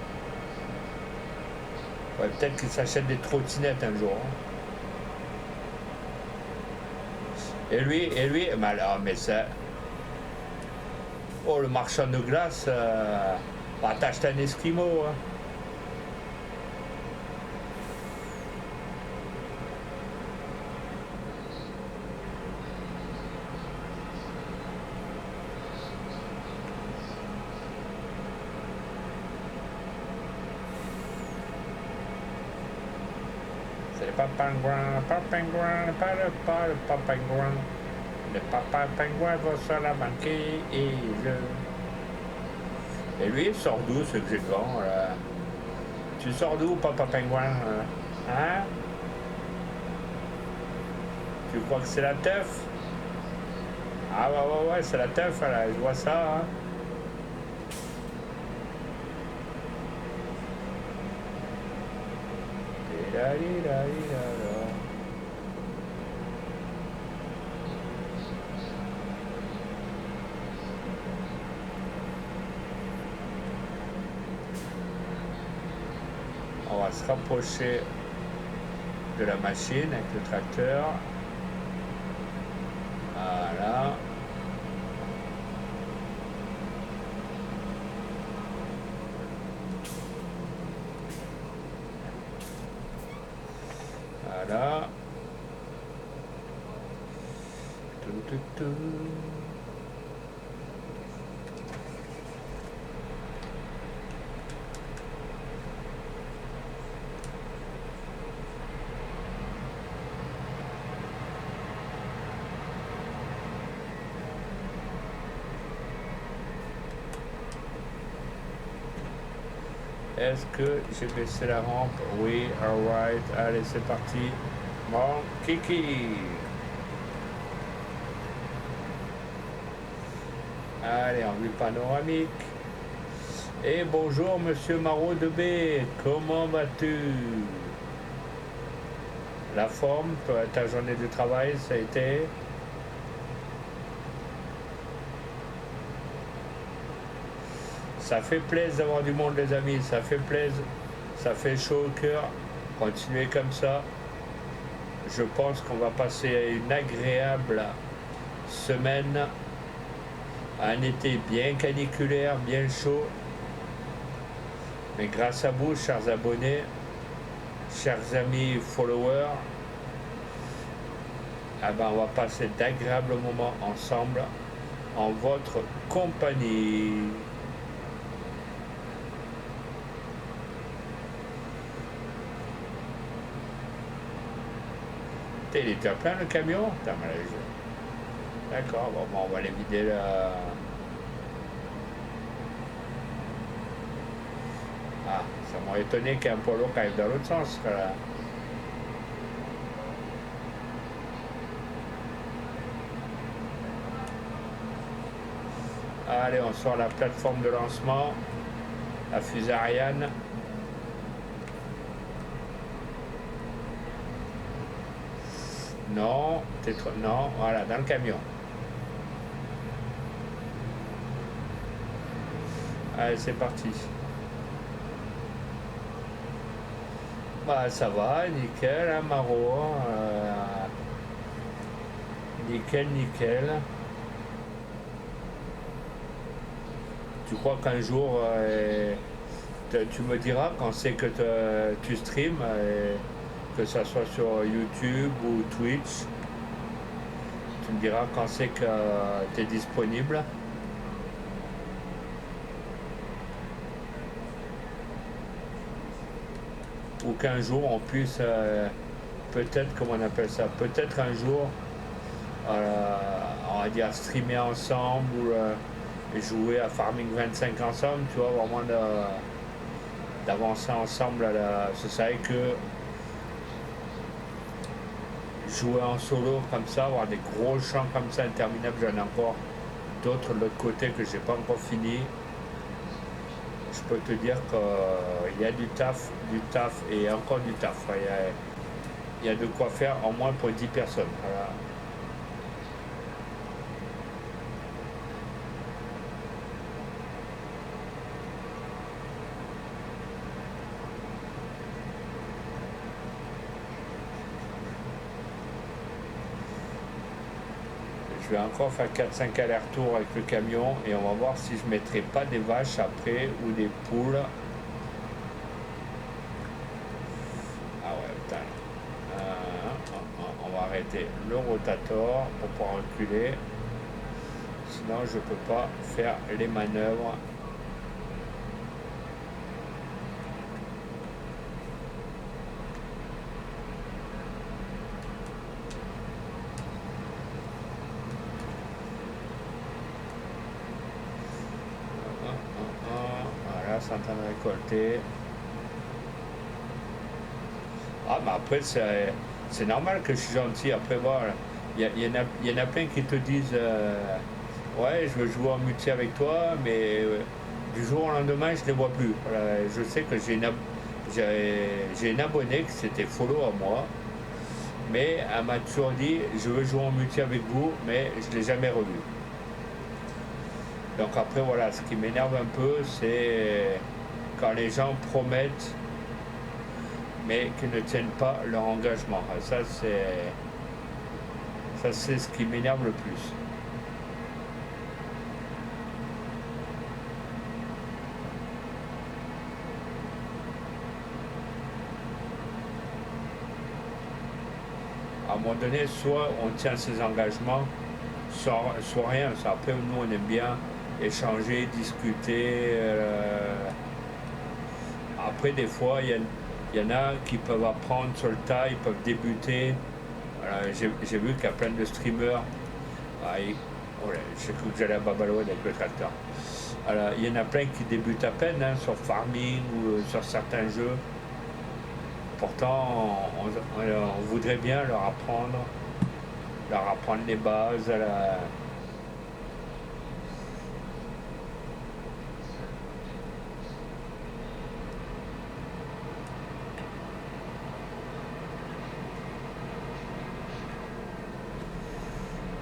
Ouais, peut-être qu'ils s'achètent des trottinettes un jour. Hein. Et lui, oh, mais ça. Oh, le marchand de glace, bah, t'achètes un esquimau, hein. C'est le papa pingouin, pas le papa pingouin. Le papa pingouin va sur la banquise. Et lui, il sort d'où ce grégan, là? Tu sors d'où, papa pingouin? Hein? Tu crois que c'est la teuf? Ah ouais, c'est la teuf, là, je vois ça, hein. On va se rapprocher de la machine avec le tracteur. Voilà. Voilà. Tout. Est-ce que j'ai baissé la rampe? Oui, alright. Allez, c'est parti. Bon, Kiki. Allez, en vue panoramique. Et bonjour, monsieur Marot de B. Comment vas-tu? La forme, ta journée de travail, ça a été? Ça fait plaisir d'avoir du monde, les amis, ça fait plaisir, ça fait chaud au cœur. Continuez comme ça. Je pense qu'on va passer une agréable semaine un été bien caniculaire, bien chaud. Mais grâce à vous, chers abonnés, chers amis followers, eh ben, on va passer d'agréables moments ensemble en votre compagnie. Il est déjà plein le camion? D'accord, bon, on va les vider là. Ah, ça m'a étonné qu'un polo qui arrive dans l'autre sens. Là. Allez, on sort la plateforme de lancement, la fusée Ariane. Non, non, voilà, dans le camion. Allez, c'est parti. Bah, ça va, nickel, hein, Maro. Nickel, nickel. Tu crois qu'un jour, tu me diras quand c'est que tu streams, que ça soit sur YouTube ou Twitch, tu me diras quand c'est que tu es disponible. Ou qu'un jour on puisse, peut-être, comment on appelle ça, peut-être un jour, on va dire streamer ensemble ou jouer à Farming 25 ensemble, tu vois, vraiment d'avancer ensemble. C'est vrai que jouer en solo comme ça, avoir des gros champs comme ça interminables, j'en ai encore d'autres de l'autre côté que j'ai pas encore fini. Je peux te dire qu'il y a du taf et encore du taf. Il y a de quoi faire en moins pour 10 personnes. Voilà. Je vais encore faire 4-5 allers-retours avec le camion et on va voir si je ne mettrai pas des vaches après ou des poules. Ah ouais, putain. On va arrêter le rotator pour pouvoir reculer. Sinon, je ne peux pas faire les manœuvres. En train de récolter. Ah, mais après, c'est normal que je suis gentil. Après, voilà, il y en a plein qui te disent ouais, je veux jouer en multi avec toi, mais du jour au lendemain, je ne les vois plus. Voilà, je sais que j'ai une abonnée qui s'était follow à moi, mais elle m'a toujours dit je veux jouer en multi avec vous, mais je ne l'ai jamais revu. Donc après voilà, ce qui m'énerve un peu, c'est quand les gens promettent mais qu'ils ne tiennent pas leur engagement. Ça c'est ce qui m'énerve le plus. À un moment donné, soit on tient ses engagements, soit rien. Après, nous, on aime bien échanger, discuter. Après, des fois, il y en a qui peuvent apprendre sur le tas, ils peuvent débuter. Voilà, j'ai vu qu'il y a plein de streamers. J'ai cru que j'allais à Babaloued avec le tracteur. Alors, il y en a plein qui débutent à peine sur Farming ou sur certains jeux. Pourtant, on voudrait bien leur apprendre les bases.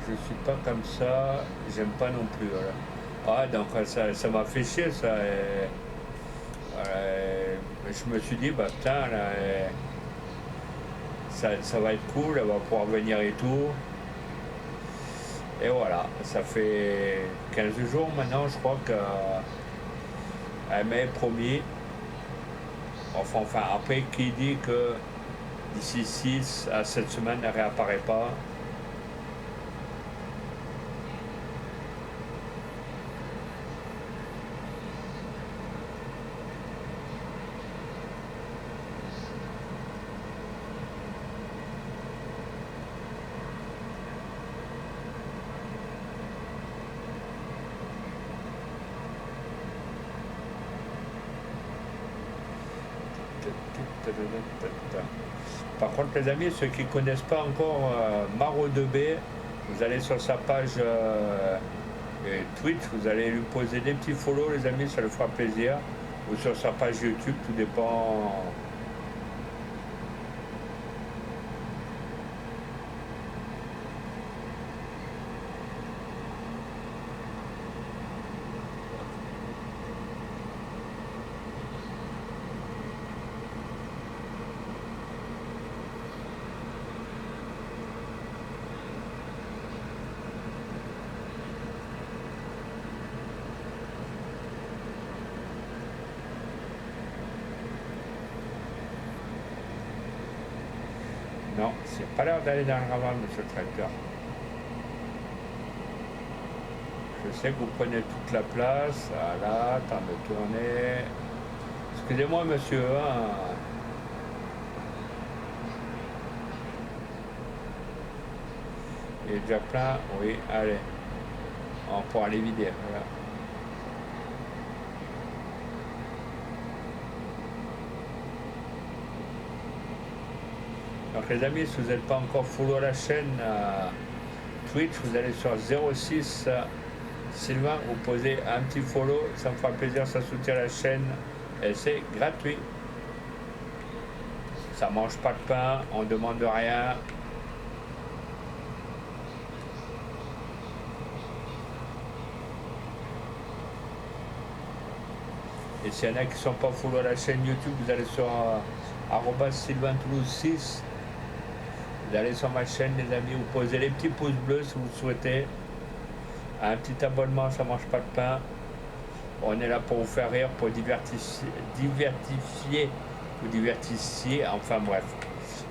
Je suis pas comme ça, j'aime pas non plus. Voilà. Ah, donc ça m'a fait chier ça. Je me suis dit, bah putain, là, ça va être cool, elle va pouvoir venir et tout. Et voilà, ça fait 15 jours maintenant, je crois qu'elle m'avait promis. Enfin, après, qui dit que d'ici 6 à 7 semaines, elle ne réapparaît pas. Par contre, les amis, ceux qui ne connaissent pas encore Maro 2B, vous allez sur sa page Twitch, vous allez lui poser des petits follow, les amis, ça lui fera plaisir. Ou sur sa page YouTube, tout dépend. Non, c'est pas l'heure d'aller dans le raval, monsieur le tracteur. Je sais que vous prenez toute la place. Voilà, temps de tourner. Excusez-moi, monsieur. Hein. Il est déjà plein. Oui, allez. On pourra aller vider. Voilà. Donc les amis, si vous n'êtes pas encore follow à la chaîne Twitch, vous allez sur 06 Sylvain, vous posez un petit follow, ça me fera plaisir, ça soutient la chaîne et c'est gratuit. Ça mange pas de pain, on demande rien. Et s'il y en a qui ne sont pas follow à la chaîne YouTube, vous allez sur Sylvain Toulouse 6. Vous allez sur ma chaîne, les amis, vous posez les petits pouces bleus si vous souhaitez. Un petit abonnement, ça mange pas de pain. On est là pour vous faire rire, pour divertifier, enfin bref.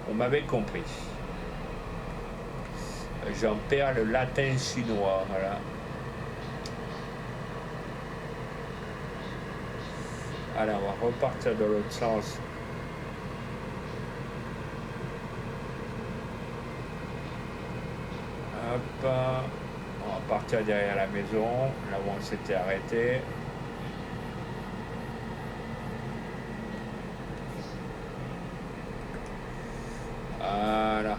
Vous m'avez compris. J'en perds le latin chinois, voilà. Allez, on va repartir dans l'autre sens. Hop, on va partir derrière la maison, là où on s'était arrêté. Voilà.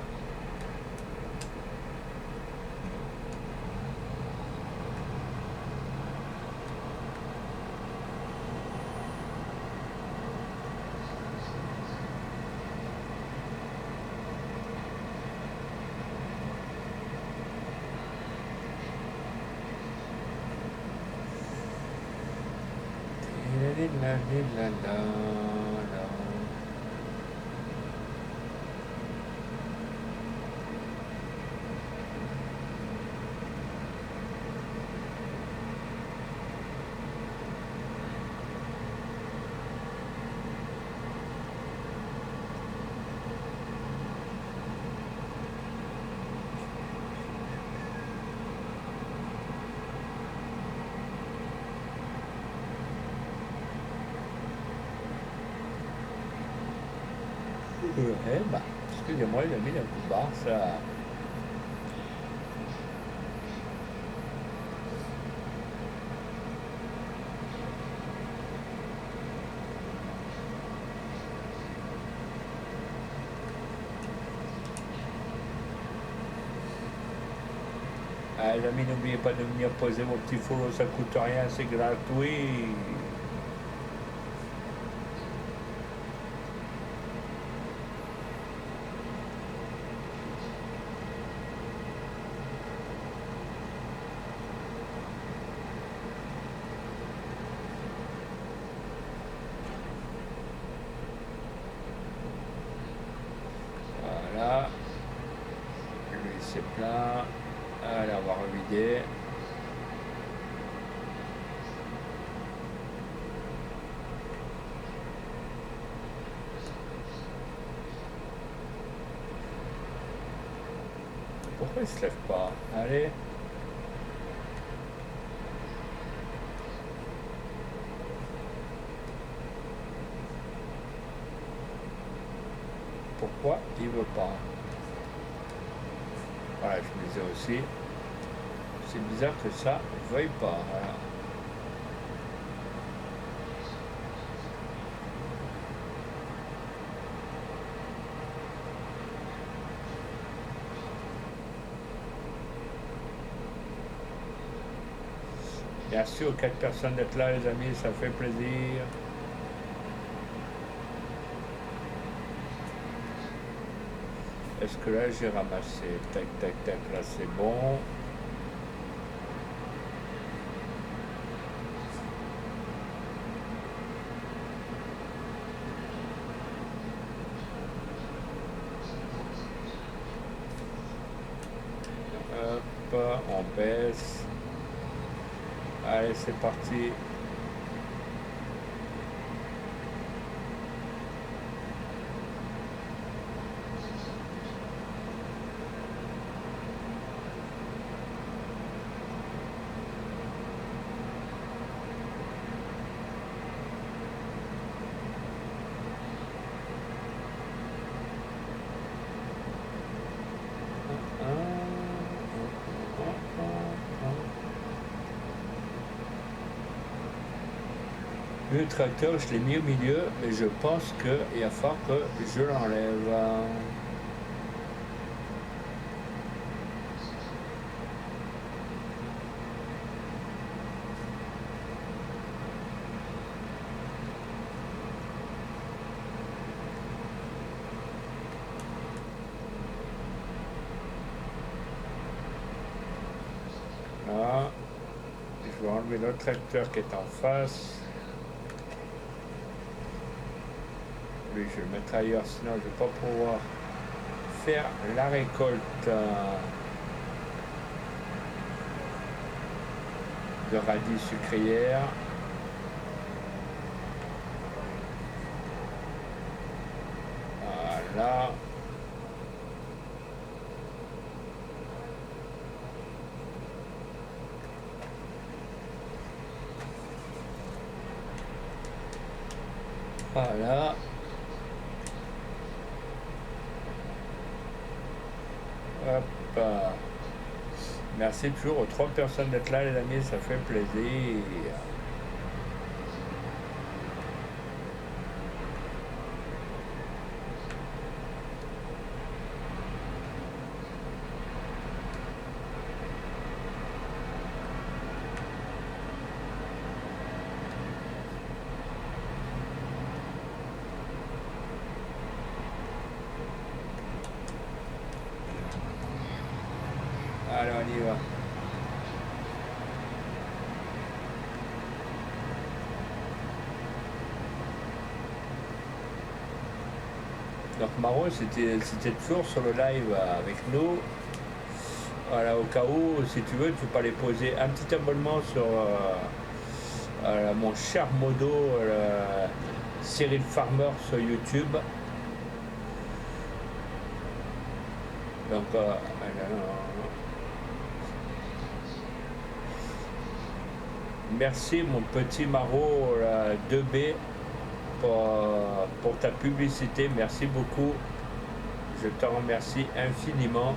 Bah, excusez-moi, il a mis un coup de barre, ça. Ah, les amis, n'oubliez pas de venir poser vos petits follow, ça coûte rien, c'est gratuit. Voilà. Lui, c'est plein. Allez, on va revider. Pourquoi il se lève pas? Allez. Pourquoi il veut pas? Voilà, je me disais aussi. C'est bizarre que ça ne veuille pas. Voilà. Merci aux 4 personnes d'être là, les amis, ça fait plaisir. Est-ce que là j'ai ramassé? Tac, tac, tac, là c'est bon. Hop, on baisse. Allez, c'est parti. Le tracteur, je l'ai mis au milieu, mais je pense qu'il va falloir que je l'enlève. Là, je vais enlever le tracteur qui est en face. Lui, je vais le mettre ailleurs, sinon je ne vais pas pouvoir faire la récolte de radis sucrières. Voilà. Voilà. Hop. Merci toujours aux 3 personnes d'être là, les amis, ça fait plaisir. Allez, on y va. Donc Maro, c'était toujours sur le live avec nous. Voilà, au cas où, si tu veux, tu peux aller poser un petit abonnement sur mon cher modo Cyril Farmer sur YouTube. Donc, merci mon petit Maro 2B pour ta publicité. Merci beaucoup. Je te remercie infiniment.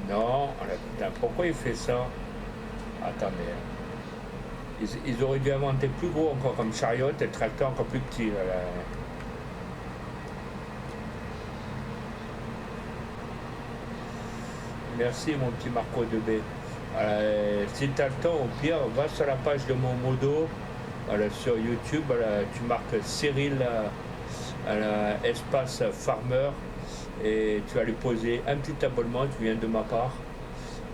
Non, putain, pourquoi il fait ça? Attendez. Ils auraient dû inventer plus gros encore comme chariot et le tracteur encore plus petit. Là. Merci mon petit Marco 2B. Si tu as le temps, au pire, va sur la page de mon modo. Sur YouTube, tu marques Cyril espace Farmer et tu vas lui poser un petit abonnement, tu viens de ma part.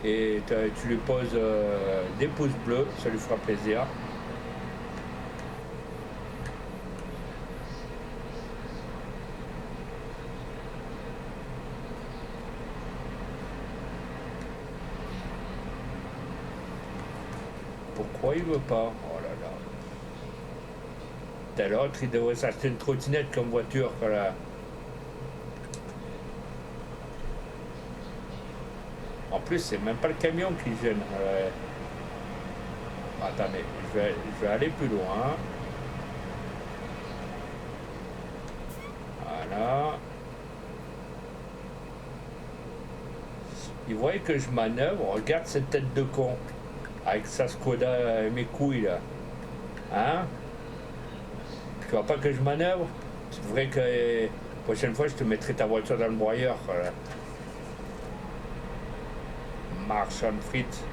et tu lui poses des pouces bleus, ça lui fera plaisir. Pourquoi il veut pas? Oh là là. T'as l'autre, il devrait s'acheter une trottinette comme voiture. Voilà. En plus, c'est même pas le camion qui gêne. Attendez, je vais aller plus loin. Voilà. Il voit que je manœuvre. Regarde cette tête de con. Avec sa Skoda et mes couilles là. Hein? Tu vois pas que je manœuvre? C'est vrai que la prochaine fois je te mettrai ta voiture dans le broyeur. Voilà. Marchand de frites.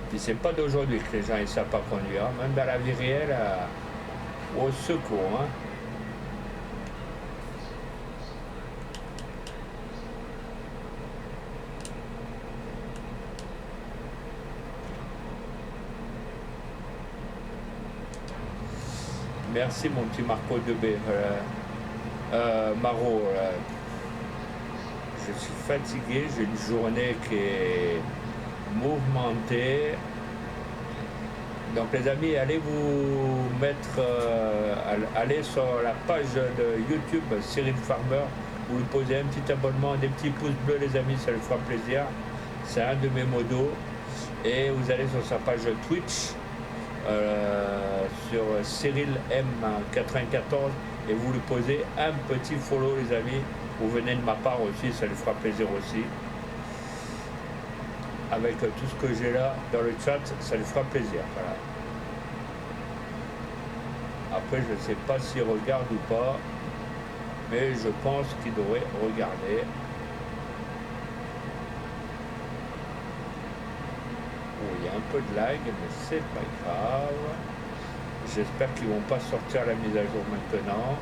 Puis c'est pas d'aujourd'hui que les gens ne savent pas conduire. Même dans la vie réelle, au secours. Hein. Merci mon petit Marco 2B. Maro, je suis fatigué, j'ai une journée qui est mouvementée. Donc les amis, allez vous mettre, allez sur la page de YouTube Cyril Farmer, vous lui posez un petit abonnement, des petits pouces bleus les amis, ça lui fera plaisir. C'est un de mes modos. Et vous allez sur sa page Twitch, sur Cyril M94 et vous lui posez un petit follow les amis. Vous venez de ma part aussi, ça lui fera plaisir aussi. Avec tout ce que j'ai là dans le chat, ça lui fera plaisir. Voilà. Après, je ne sais pas s'il regarde ou pas, mais je pense qu'il devrait regarder. Oh, il y a un peu de lag, mais c'est pas grave. J'espère qu'ils vont pas sortir la mise à jour maintenant.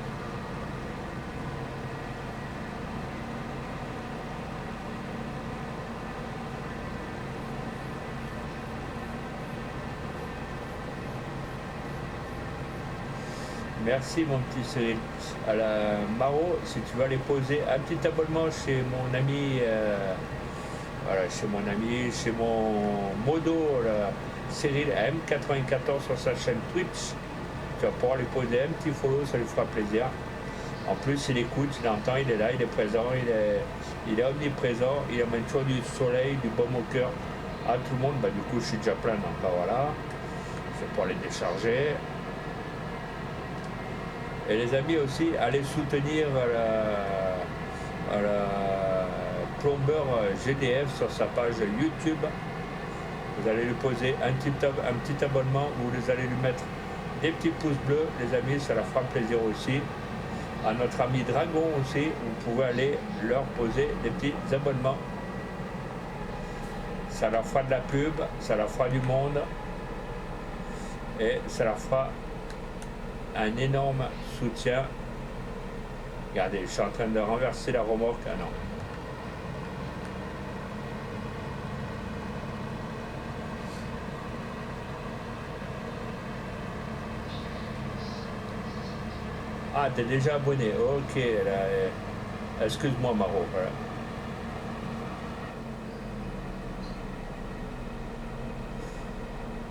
Merci mon petit Cyril. À la Maro, si tu vas aller poser un petit abonnement chez mon ami, voilà, chez mon modo, là, Cyril M94 sur sa chaîne Twitch, tu vas pouvoir lui poser un petit follow, ça lui fera plaisir. En plus, il écoute, il entend, il est là, il est présent, il est omniprésent, il amène toujours du soleil, du baume au cœur à tout le monde. Bah, du coup, je suis déjà plein, donc là, voilà. Je vais pouvoir les décharger. Et les amis aussi, allez soutenir la plombeur GDF sur sa page YouTube. Vous allez lui poser un petit abonnement, vous allez lui mettre des petits pouces bleus, les amis, ça leur fera plaisir aussi. À notre ami Dragon aussi, vous pouvez aller leur poser des petits abonnements. Ça leur fera de la pub, ça leur fera du monde et ça leur fera un énorme soutien. Regardez, je suis en train de renverser la remorque. Ah non. Ah, t'es déjà abonné. Ok, là, excuse-moi Maro. Voilà.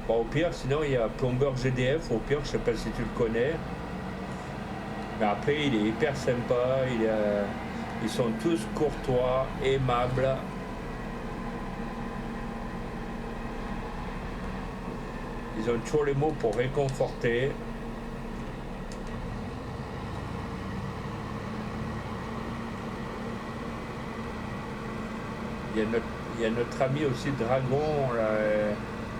Bon, au pire, sinon il y a Plombeur GDF. Au pire, je sais pas si tu le connais. Mais après, il est hyper sympa. Ils sont tous courtois, aimables. Ils ont toujours les mots pour réconforter. Il y a notre ami aussi Dragon là,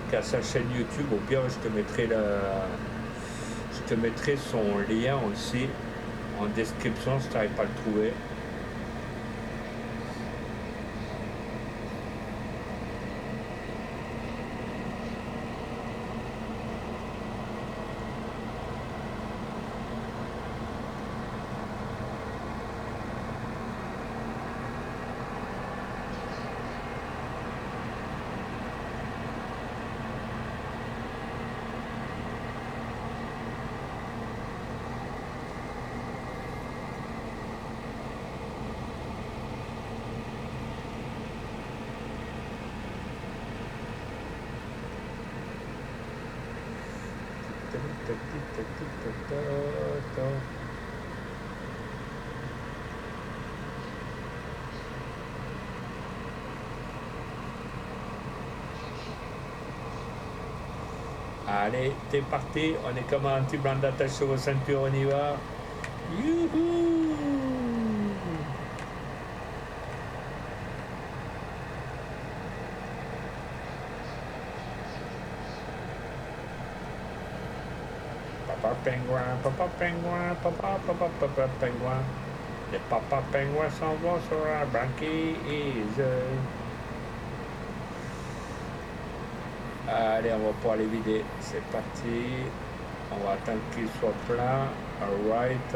qui a sa chaîne YouTube. Au pire, je te mettrai son lien aussi en description si tu n'arrives pas à le trouver. Allez, t'es parti, on est comme un petit blanc d'attache vos ceintures, on y va. Youhou! Papa pingouin, papa pingouin, papa pingouin. Les papas pingouins s'en vont sur la banquise. Allez, on va pouvoir les vider. C'est parti. On va attendre qu'il soit plein. Alright.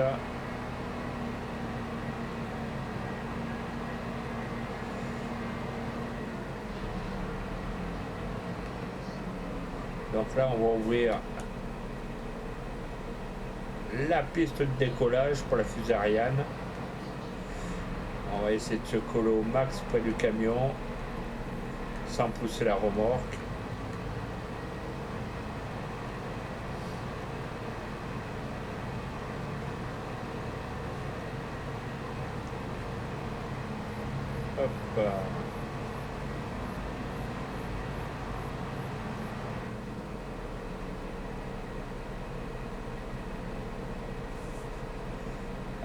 Donc là, on va ouvrir la piste de décollage pour la fusée Ariane. On va essayer de se coller au max près du camion sans pousser la remorque. Hop.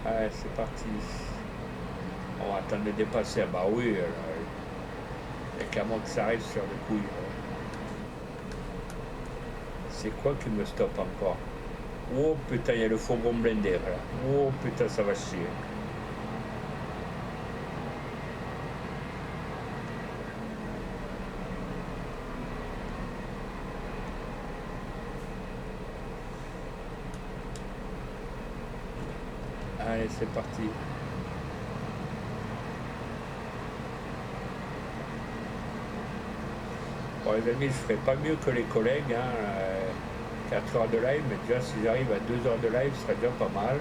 Allez, c'est parti. On va attendre de dépasser. Ah bah oui, les camions qui s'arrêtent sur les couilles. C'est quoi qui me stoppe encore? Oh putain, il y a le fourgon blindé là. Oh putain, ça va chier. Allez, c'est parti. Bon les amis, je ferai pas mieux que les collègues, hein, 4 heures de live, mais déjà si j'arrive à 2 heures de live, ce serait déjà pas mal.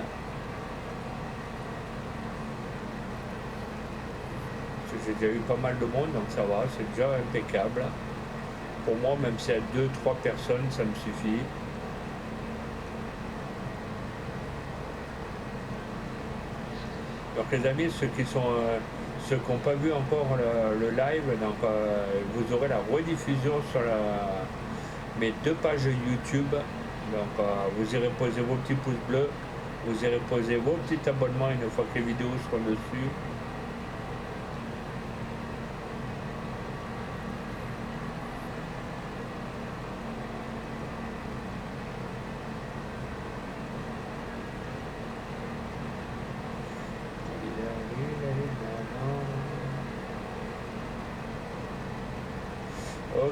J'ai déjà eu pas mal de monde, donc ça va, c'est déjà impeccable. Pour moi, même si y a 2-3 personnes, ça me suffit. Donc les amis, ceux qui n'ont pas vu encore le live, donc vous aurez la rediffusion sur mes 2 pages YouTube. Donc vous irez poser vos petits pouces bleus, vous irez poser vos petits abonnements une fois que les vidéos seront dessus.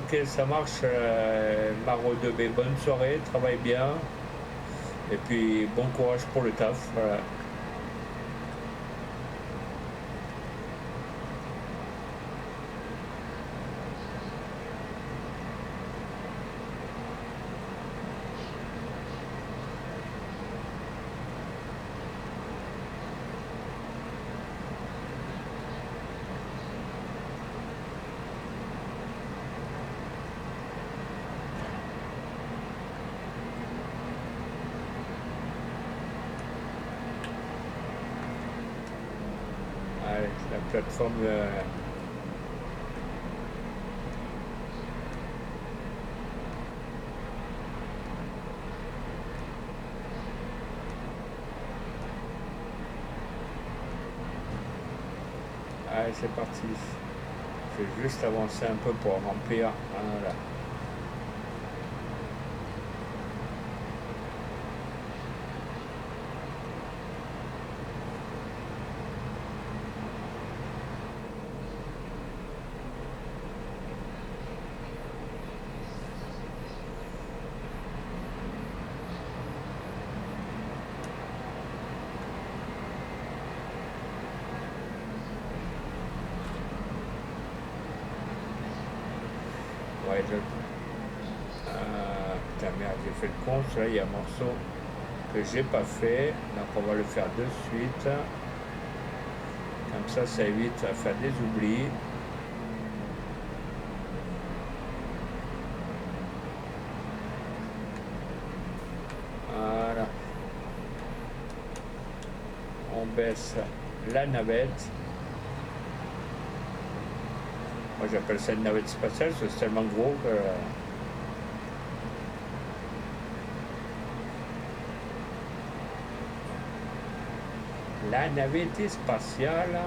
Ok, ça marche, Maro 2B, bonne soirée, travaille bien. Et puis bon courage pour le taf. Voilà. Allez, la plateforme. Allez, c'est parti. Je vais juste avancer un peu pour remplir. Voilà. Ouais, putain merde, j'ai fait le con, là il y a un morceau que j'ai pas fait, donc on va le faire de suite. Comme ça évite à faire des oublis. baisse la navette. Moi j'appelle ça une navette spatiale, c'est tellement gros que... La navette spatiale.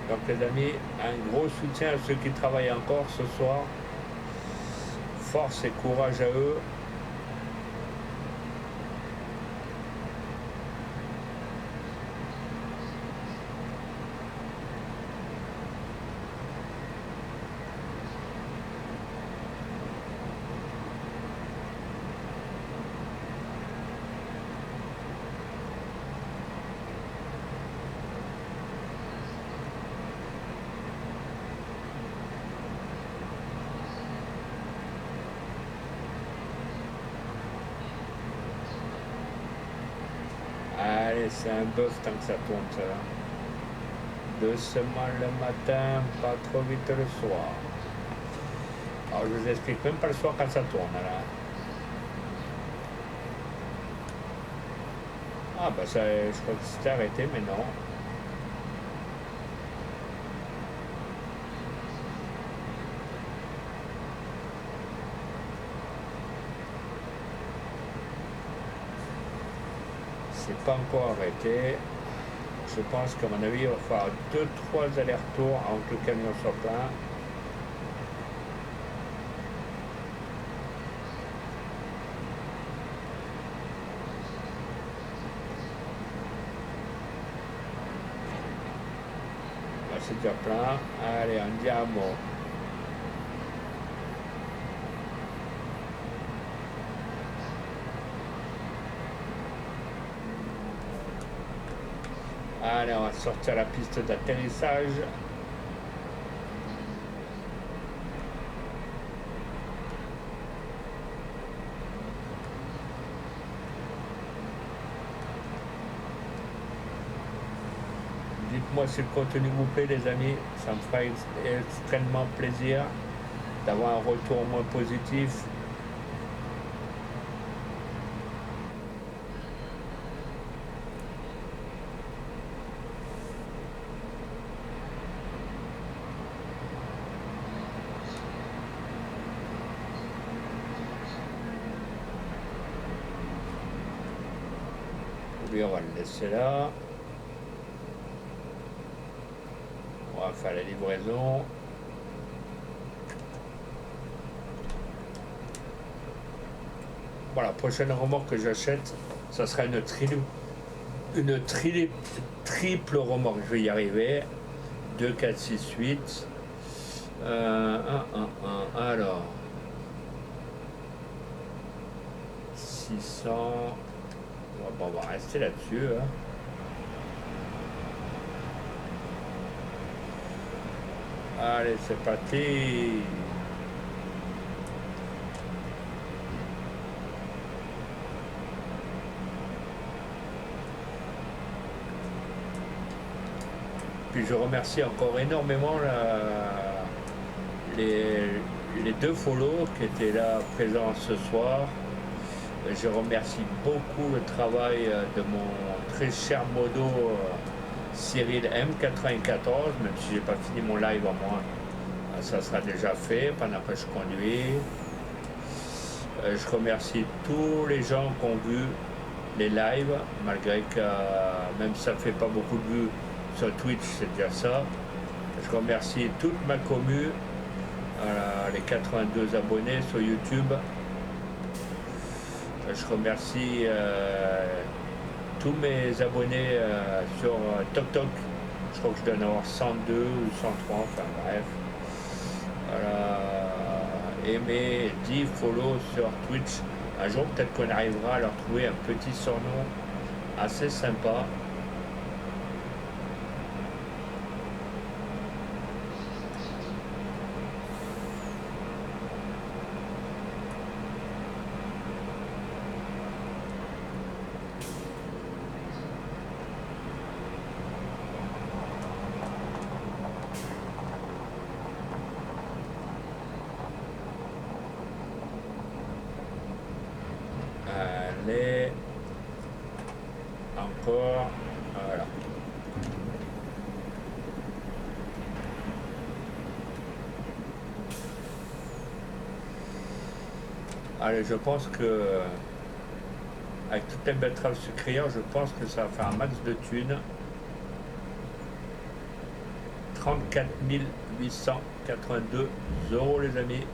Donc les amis, un gros soutien à ceux qui travaillent encore ce soir. Force et courage à eux. Allez, c'est un bœuf tant que ça tourne, ça. Doucement le matin, pas trop vite le soir. Alors, je vous explique même pas le soir quand ça tourne, là. Ah, bah ça, je crois que c'était arrêté, mais non. C'est pas encore arrêté. Je pense qu'à mon avis, il va falloir 2-3 allers-retours avant que le camion soit plein. Là, c'est déjà plein. Allez, andiamo. Allez, on va sortir la piste d'atterrissage. Dites-moi si le contenu vous plaît, les amis. Ça me fera extrêmement plaisir d'avoir un retour moins positif. Lui, on va le laisser là. On va faire la livraison. Voilà, la prochaine remorque que j'achète, ça sera une triple remorque. Je vais y arriver. 2, 4, 6, 8. 1, 1, 1. Alors. 600. Bon, on va rester là-dessus. Hein. Allez, c'est parti. Puis je remercie encore énormément les 2 follow qui étaient là présents ce soir. Je remercie beaucoup le travail de mon très cher modo Cyril M94, même si j'ai pas fini mon live à moi, ça sera déjà fait pendant que je conduis. Je remercie tous les gens qui ont vu les lives, malgré que même si ça fait pas beaucoup de vues sur Twitch, c'est déjà ça. Je remercie toute ma commu, les 82 abonnés sur YouTube. Je remercie tous mes abonnés sur TokTok. Je crois que je dois en avoir 102 ou 103, enfin bref. Voilà. Aimez, 10 follow sur Twitch. Un jour, peut-être qu'on arrivera à leur trouver un petit surnom assez sympa. Allez. Encore. Voilà. Allez, je pense que avec toutes les betteraves sucrières, je pense que ça va faire un max de thunes. 34 882 euros les amis.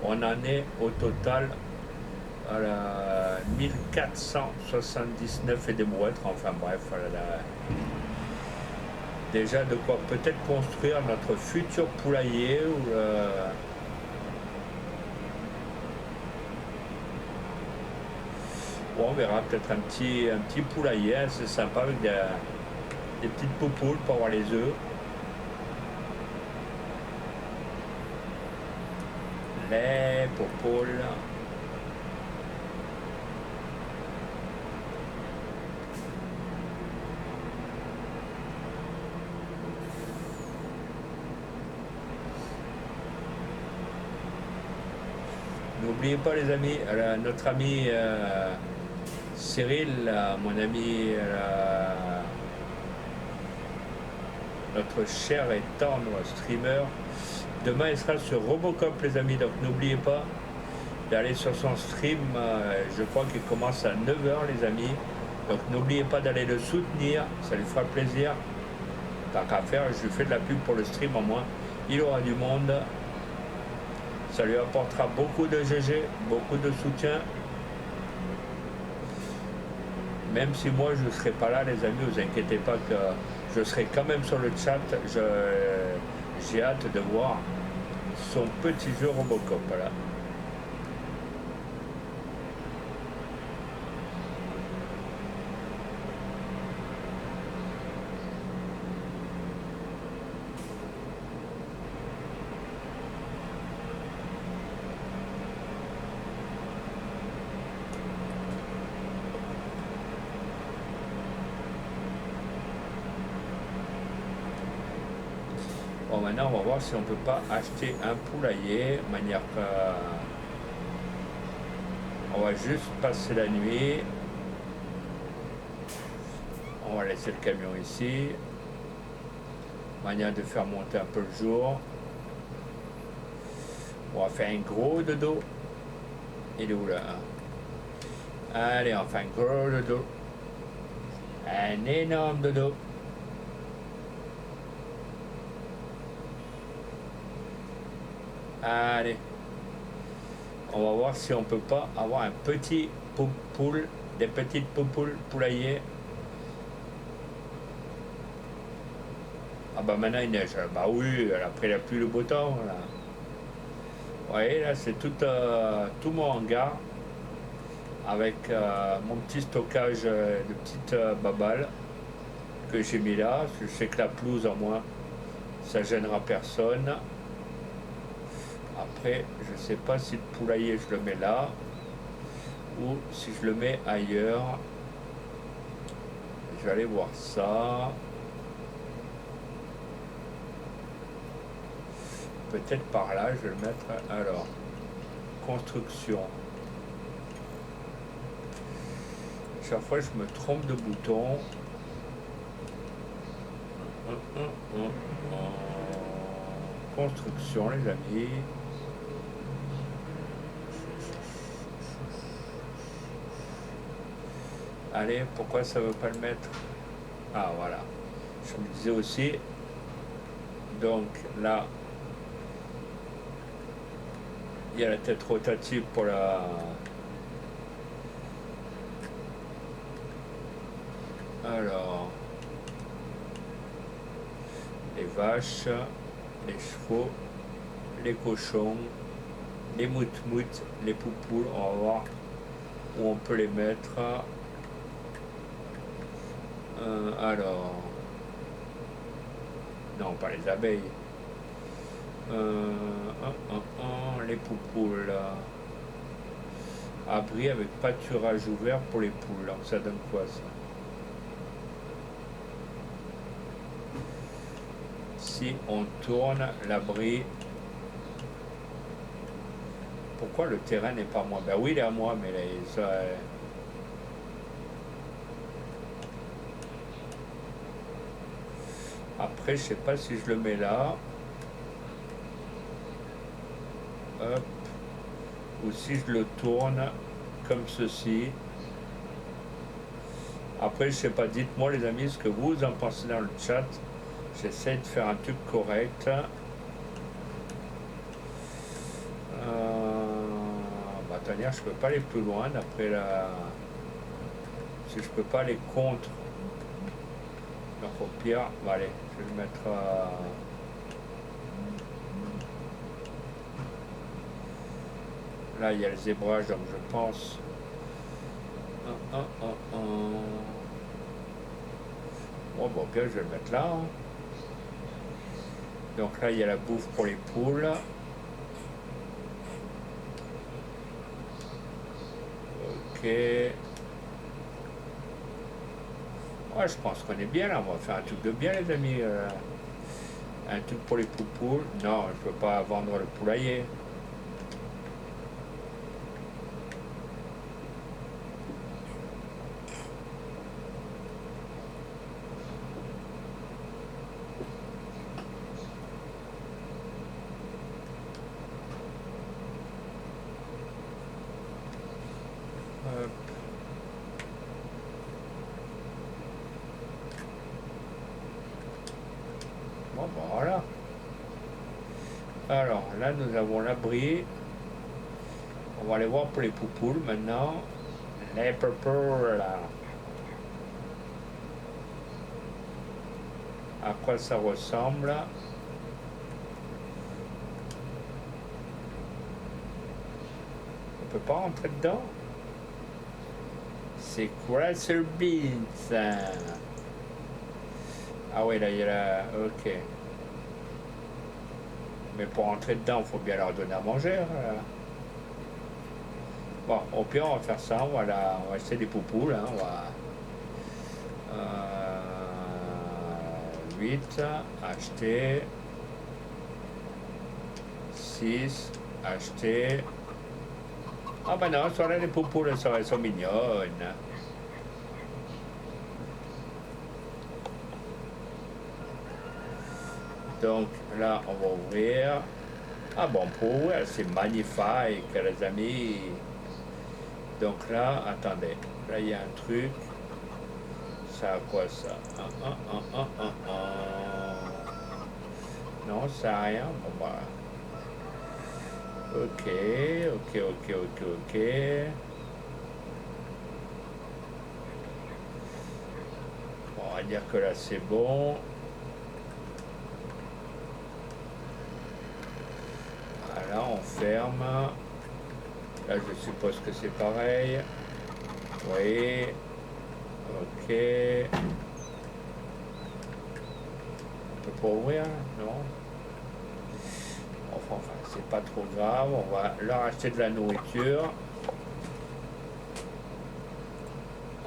On en est au total à la 1479 et des brouettes. Enfin bref, voilà. Déjà de quoi peut-être construire notre futur poulailler ou bon, on verra peut-être un petit poulailler, hein, c'est sympa avec des petites poupoules pour avoir les œufs. Les poupoules. N'oubliez pas les amis, notre ami Cyril, mon ami, notre cher et tendre streamer, demain il sera sur Robocop les amis, donc n'oubliez pas d'aller sur son stream, je crois qu'il commence à 9 h les amis, donc n'oubliez pas d'aller le soutenir, ça lui fera plaisir, tant qu'à faire, je lui fais de la pub pour le stream au moins, il aura du monde, ça lui apportera beaucoup de GG, beaucoup de soutien, même si moi je ne serai pas là les amis, vous inquiétez pas que je serai quand même sur le chat, j'ai hâte de voir son petit jeu Robocop là. Bon, maintenant on va voir si on peut pas acheter un poulailler de manière que on va juste passer la nuit. On va laisser le camion ici, manière de faire monter un peu le jour. On va faire un gros dodo. Il est où là hein? Allez, on fait un gros dodo, un énorme dodo. Allez, on va voir si on peut pas avoir un petit poule, des petites poupoules poulailler. Ah bah maintenant il neige, bah oui, après la pluie, le beau temps là. Vous voyez là c'est tout mon hangar avec mon petit stockage de petites babales que j'ai mis là, parce que je sais que la pelouse en moins ça gênera personne. Après, je sais pas si le poulailler je le mets là ou si je le mets ailleurs. Je vais aller voir ça. Peut-être par là, je vais le mettre. Alors, construction. Chaque fois, je me trompe de bouton. Construction, les amis. Allez, pourquoi ça veut pas le mettre? Ah voilà, je me disais aussi, donc là, il y a la tête rotative pour la... Alors, les vaches, les chevaux, les cochons, les moutmoutes, les poupoules, on va voir où on peut les mettre. Alors, non, pas les abeilles. Les poupoules. Là. Abri avec pâturage ouvert pour les poules. Donc ça donne quoi ça? Si on tourne l'abri. Pourquoi le terrain n'est pas à moi? Ben oui, il est à moi, mais là, ça, Après, je sais pas si je le mets là. Hop. Ou si je le tourne comme ceci. Après, je sais pas, dites-moi les amis ce que vous en pensez dans le chat. J'essaie de faire un truc correct. Bah, c'est-à-dire, je peux pas aller plus loin d'après la... Si je peux pas aller contre. Donc au pire, bah, allez, je vais le mettre là, il y a le zébrage, donc je pense... Bon, bon, bien, je vais le mettre là. Hein. Donc là, il y a la bouffe pour les poules. Ok. Ouais, je pense qu'on est bien là. On va faire un truc de bien, les amis. Un truc pour les poupoules. Non, je peux pas vendre le poulailler. Hop. Bon, ben voilà. Alors, là, nous avons l'abri. On va aller voir pour les poupoules maintenant. Les poupoules, là. À quoi ça ressemble? On peut pas rentrer dedans? C'est quoi ce beans? Ah oui, là, il y a la... Ok. Mais pour rentrer dedans, il faut bien leur donner à manger. Bon, au pire, on va faire ça. On va acheter des poupoules. Hein, on va... 8, acheter. 6, acheter. Ah ben non, sur là, les poupoules, elles sont mignonnes. Donc là, on va ouvrir. Ah bon, pour ouvrir, c'est magnifique, les amis. Donc là, attendez. Là, il y a un truc. Ça a quoi ça? Non, ça a rien. Bon, bah. Ok, ok, ok, ok, ok. Bon, on va dire que là, c'est bon. Voilà, on ferme. Là, je suppose que c'est pareil. Oui. Ok. On peut pas ouvrir, non? Enfin, c'est pas trop grave. On va leur acheter de la nourriture.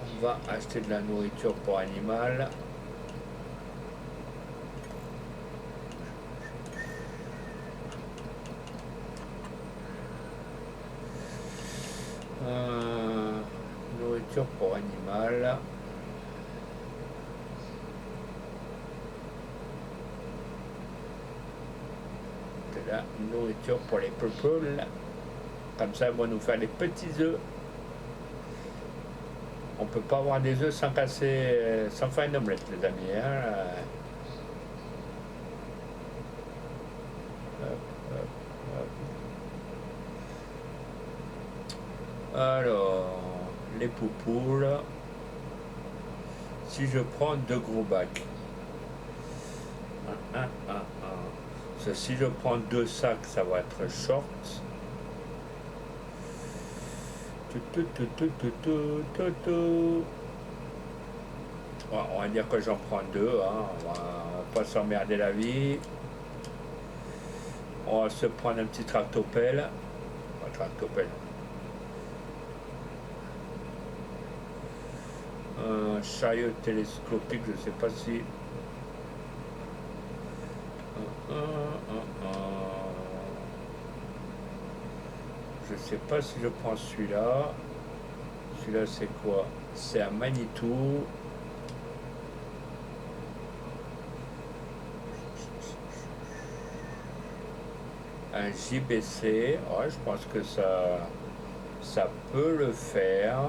On va acheter de la nourriture pour animal. Nourriture pour animal. De la nourriture pour les poules. Comme ça, ils vont nous faire des petits œufs. On peut pas avoir des œufs sans casser, sans faire une omelette, les amis. Hein. Hop, hop, hop. Alors, les poupoules. Si je prends 2 gros bacs. Si je prends 2 sacs, ça va être short. On va dire que j'en prends 2. Hein. On va pas s'emmerder la vie. On va se prendre un petit tractopelle. Un tractopelle. Un chariot télescopique, je sais pas si... Je sais pas si je prends celui-là. Celui-là, c'est quoi? C'est un Manitou. Un JBC, ouais, je pense que ça peut le faire.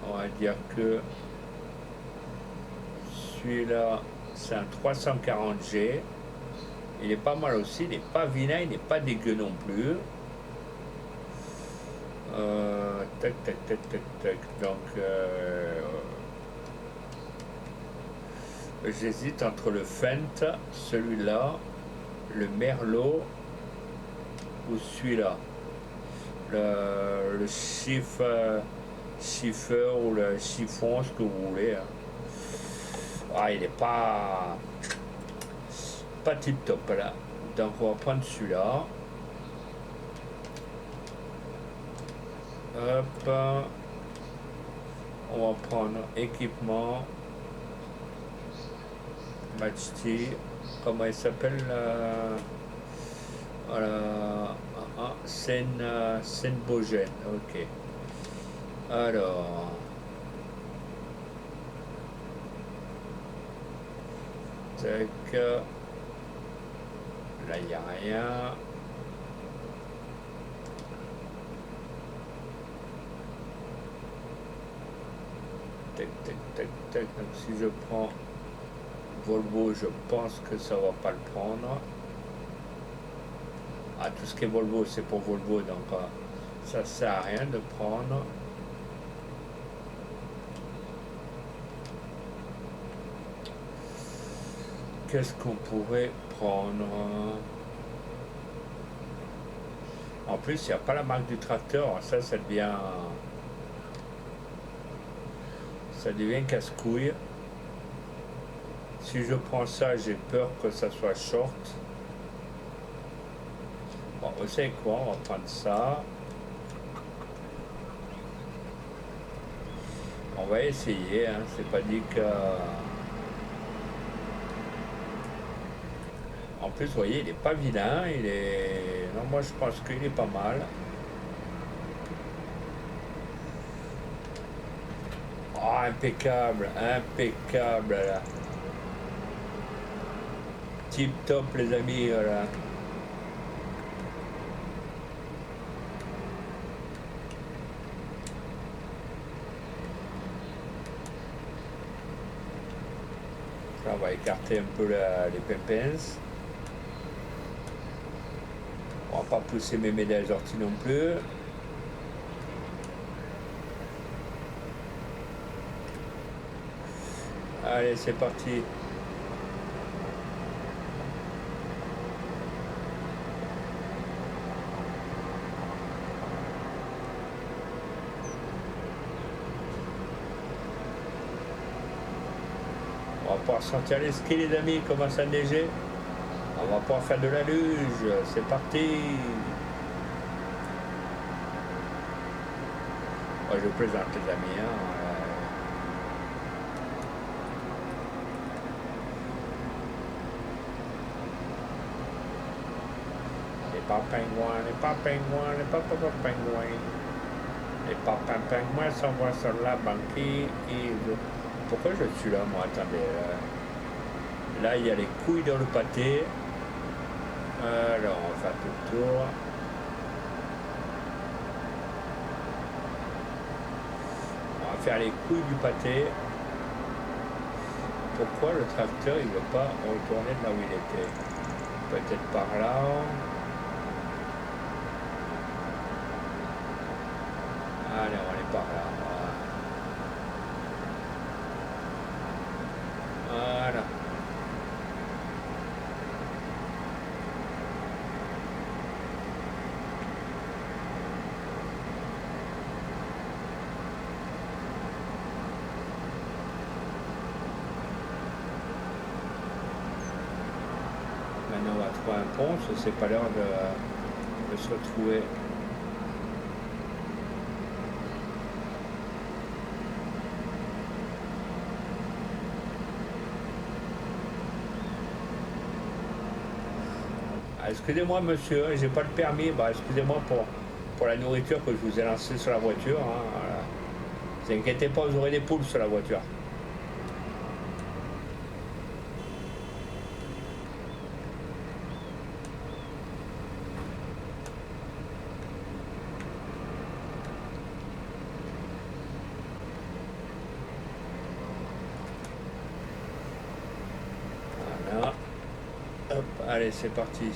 On va dire que celui-là, c'est un 340G. Il est pas mal aussi, il n'est pas vilain, il n'est pas dégueu non plus. Tac, tac, tac, tac, tac. Donc, j'hésite entre le Fent, celui-là, le Merlot ou celui-là. Le Schiffer ou le chiffon, ce que vous voulez. Ah, il n'est pas tip top là. Donc on va prendre celui-là. Hop. On va prendre équipement. Matchty. Comment il s'appelle voilà. Seine-Bogène. Ok. Alors. Tac. Là, il n'y a rien. Tac, tac, tac, tac. Donc, si je prends Volvo, je pense que ça va pas le prendre. Ah, tout ce qui est Volvo, c'est pour Volvo, donc ça sert à rien de prendre. Qu'est-ce qu'on pourrait prendre? En plus, il n'y a pas la marque du tracteur, ça devient casse-couille. Si je prends ça, j'ai peur que ça soit short. Bon, vous savez quoi, on va prendre ça. On va essayer, hein. C'est pas dit que... En plus, vous voyez, il est pas vilain, il est... Non, moi je pense qu'il est pas mal. Oh, impeccable, impeccable, là. Tip top, les amis, voilà. Là, on va écarter un peu les pimpins. On va pas pousser mes médailles orties non plus. Allez, c'est parti. On va pouvoir sortir les skis, les amis, commence à neiger. On va pouvoir faire de la luge. C'est parti. Oh, je plaisante, les amis. Hein. Les papingouins, les papingouins, les papingouins. Les papingouins s'envoient sur la banquise. Pourquoi je suis là, moi? Attendez. Là, il y a les couilles dans le pâté. Alors, on va faire tout le tour. On va faire les couilles du pâté. Pourquoi le tracteur, il ne veut pas retourner de là où il était? Peut-être par là. Allez, on va aller par là. Voilà. Maintenant, on va trouver un pont, c'est pas l'heure de se retrouver. Ah, excusez-moi monsieur, j'ai pas le permis, bah, excusez-moi pour la nourriture que je vous ai lancée sur la voiture. Hein, voilà. Ne vous inquiétez pas, vous aurez des poules sur la voiture. Allez, c'est parti.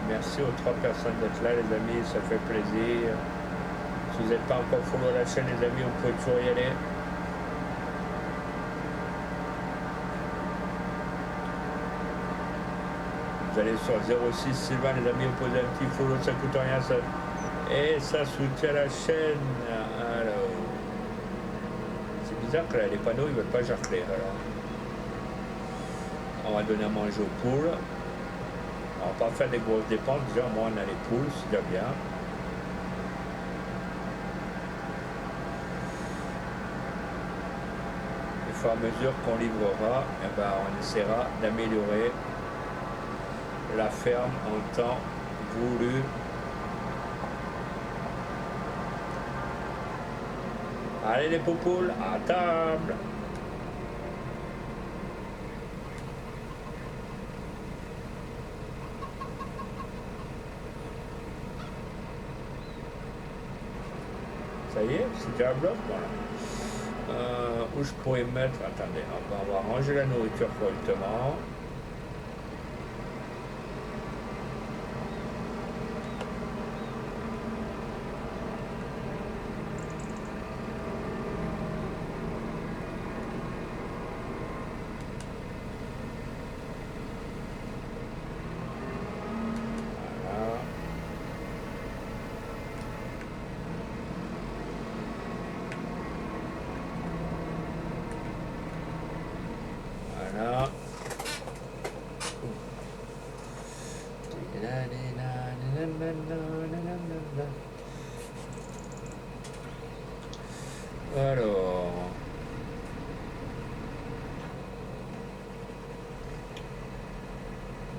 Merci aux 3 personnes d'être là, les amis, ça fait plaisir. Si vous n'êtes pas encore follow la chaîne, les amis, on peut toujours y aller. Vous allez sur 06 Sylvain, les amis, vous posez un petit follow, ça coûte rien, ça. Et ça soutient la chaîne. Alors, c'est bizarre que là, les panneaux, ils ne veulent pas jarcler. Alors, on va donner à manger aux poules. On va pas faire des grosses dépenses. Déjà, moi, on a les poules, c'est déjà bien. Et au fur et à mesure qu'on livrera, eh ben, on essaiera d'améliorer la ferme en temps voulu. Allez les poupoules, à table. Ça y est, c'est déjà un bloc, voilà. Où je pourrais mettre... Attendez, on va ranger la nourriture correctement. Voilà. Alors,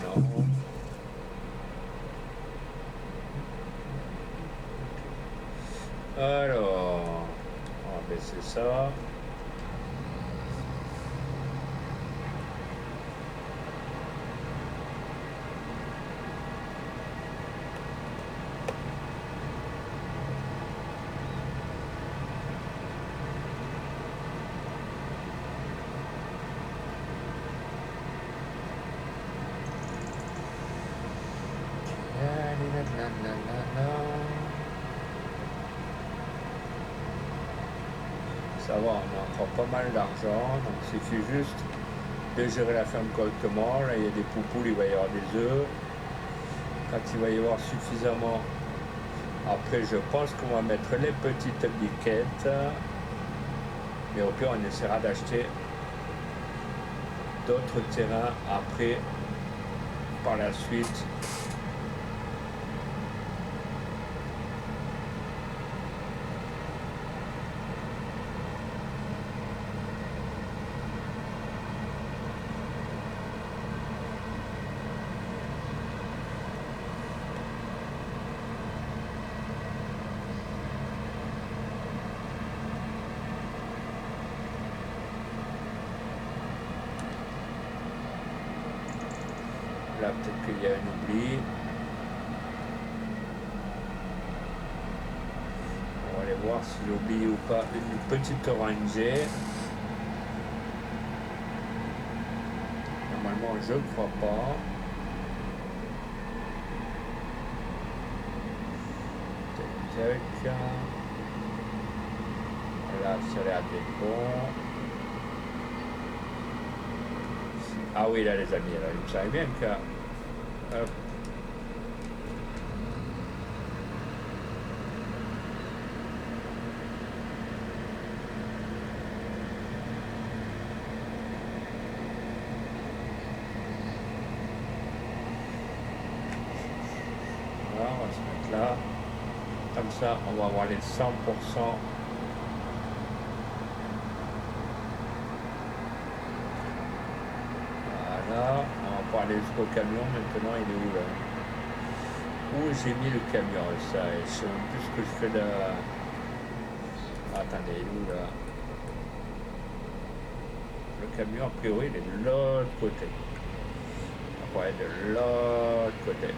non. Alors, on va baisser ça. Ça va, on a encore pas mal d'argent, donc il suffit juste de gérer la ferme correctement. Là, il y a des poupoules, il va y avoir des œufs. Quand il va y avoir suffisamment, après je pense qu'on va mettre les petites biquettes. Mais au pire, on essaiera d'acheter d'autres terrains après, par la suite. Là, peut-être qu'il y a un oubli. On va aller voir si j'ai oublié ou pas une petite rangée. Normalement, je ne crois pas. Tac. Là, ça a l'air d'être bon. Ah oui, là, les amis, là, vous savez bien que... Hop. Voilà, on va se mettre là. Comme ça, on va avoir les 100%. Voilà, on va parler jusqu'au camion. Maintenant, il est où là? Où j'ai mis le camion? Ça, je sais même plus ce que je fais de... Attendez, il est où là? Le camion, a priori, il est de l'autre côté. Donc, Ouais, de l'autre côté.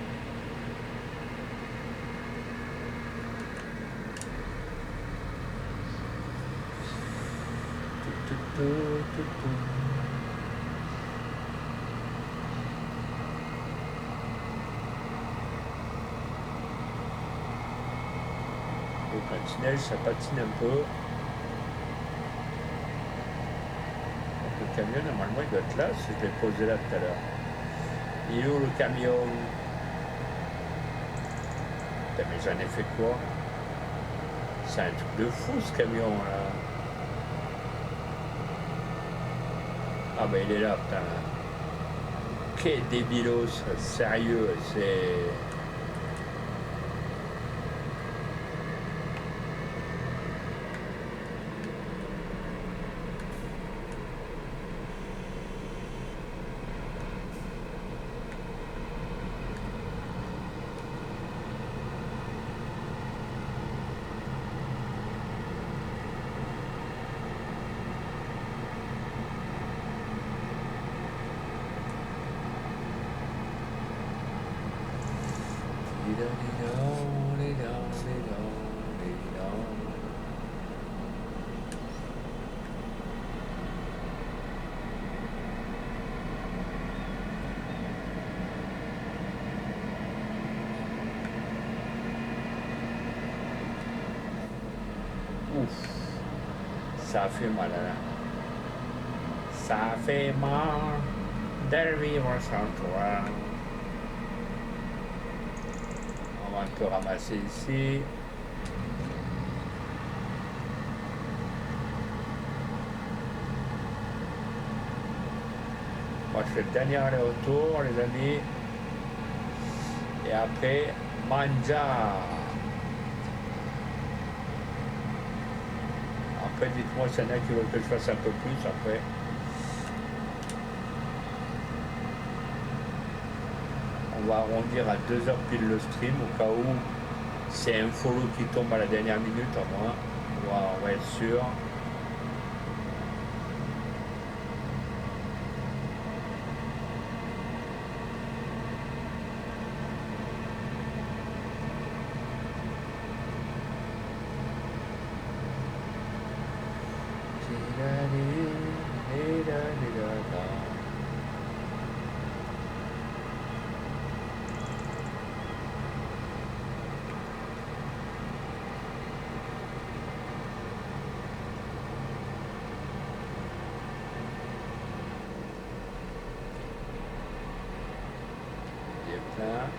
Le patinage, ça patine un peu. Le camion, normalement, il doit être là, si je l'ai posé là tout à l'heure. Il est où le camion? Putain, mais j'en ai fait quoi? C'est un truc de fou, ce camion, là. Ah, ben, il est là, putain. Quel débilos, sérieux, c'est... Ouf, ça fait mal là. Ça fait mal de vivre sans toi. On va un peu ramasser ici. Moi je fais le dernier aller-retour les amis. Et après, manja. Après dites-moi s'il y en a qui veulent que je fasse un peu plus après. On va arrondir à 2 heures pile le stream au cas où c'est un follow qui tombe à la dernière minute à moins. On va être sûr.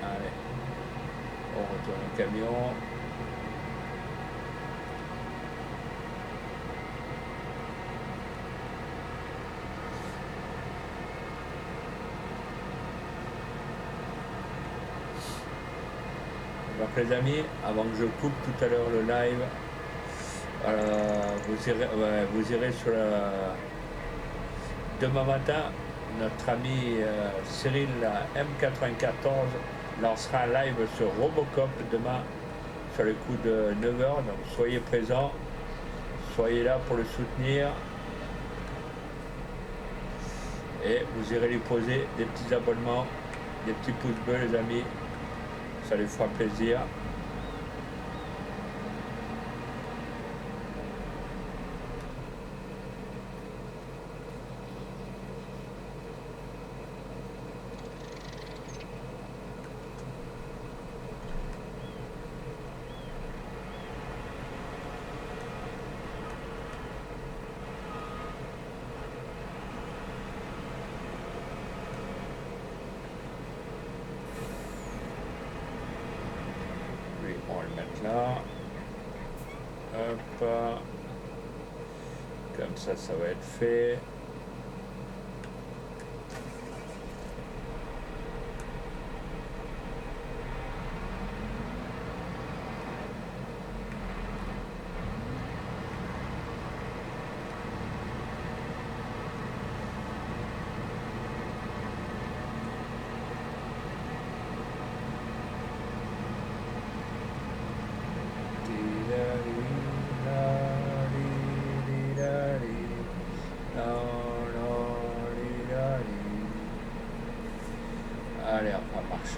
Allez, on retourne au camion. Donc les amis, avant que je coupe tout à l'heure le live, vous irez sur la... Demain matin, notre ami Cyril M94 lancera un live sur Robocop demain sur le coup de 9h. Donc soyez présents, soyez là pour le soutenir. Et vous irez lui poser des petits abonnements, des petits pouces bleus les amis. Ça lui fera plaisir. On va le mettre là. Hop. Comme ça va être fait.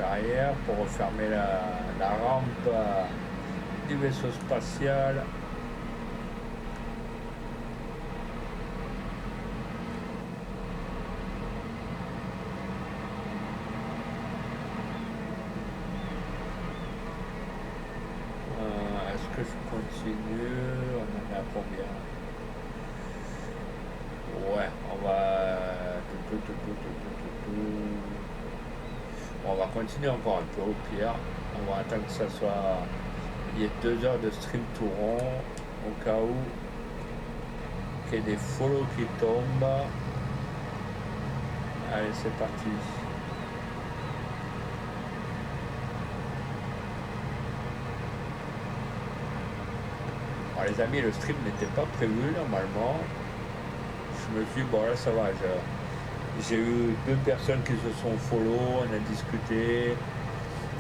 arrière pour refermer la rampe du vaisseau spatial. Est-ce que je continue? On en est à combien? Ouais, on va... On va continuer encore un peu au pire. On va attendre que ça soit... Il y ait 2 heures de stream tout rond, au cas où qu'il y ait des follow qui tombent. Allez, c'est parti. Alors les amis, le stream n'était pas prévu normalement. Je me suis dit, bon là ça va, j'ai eu 2 personnes qui se sont follow, on a discuté.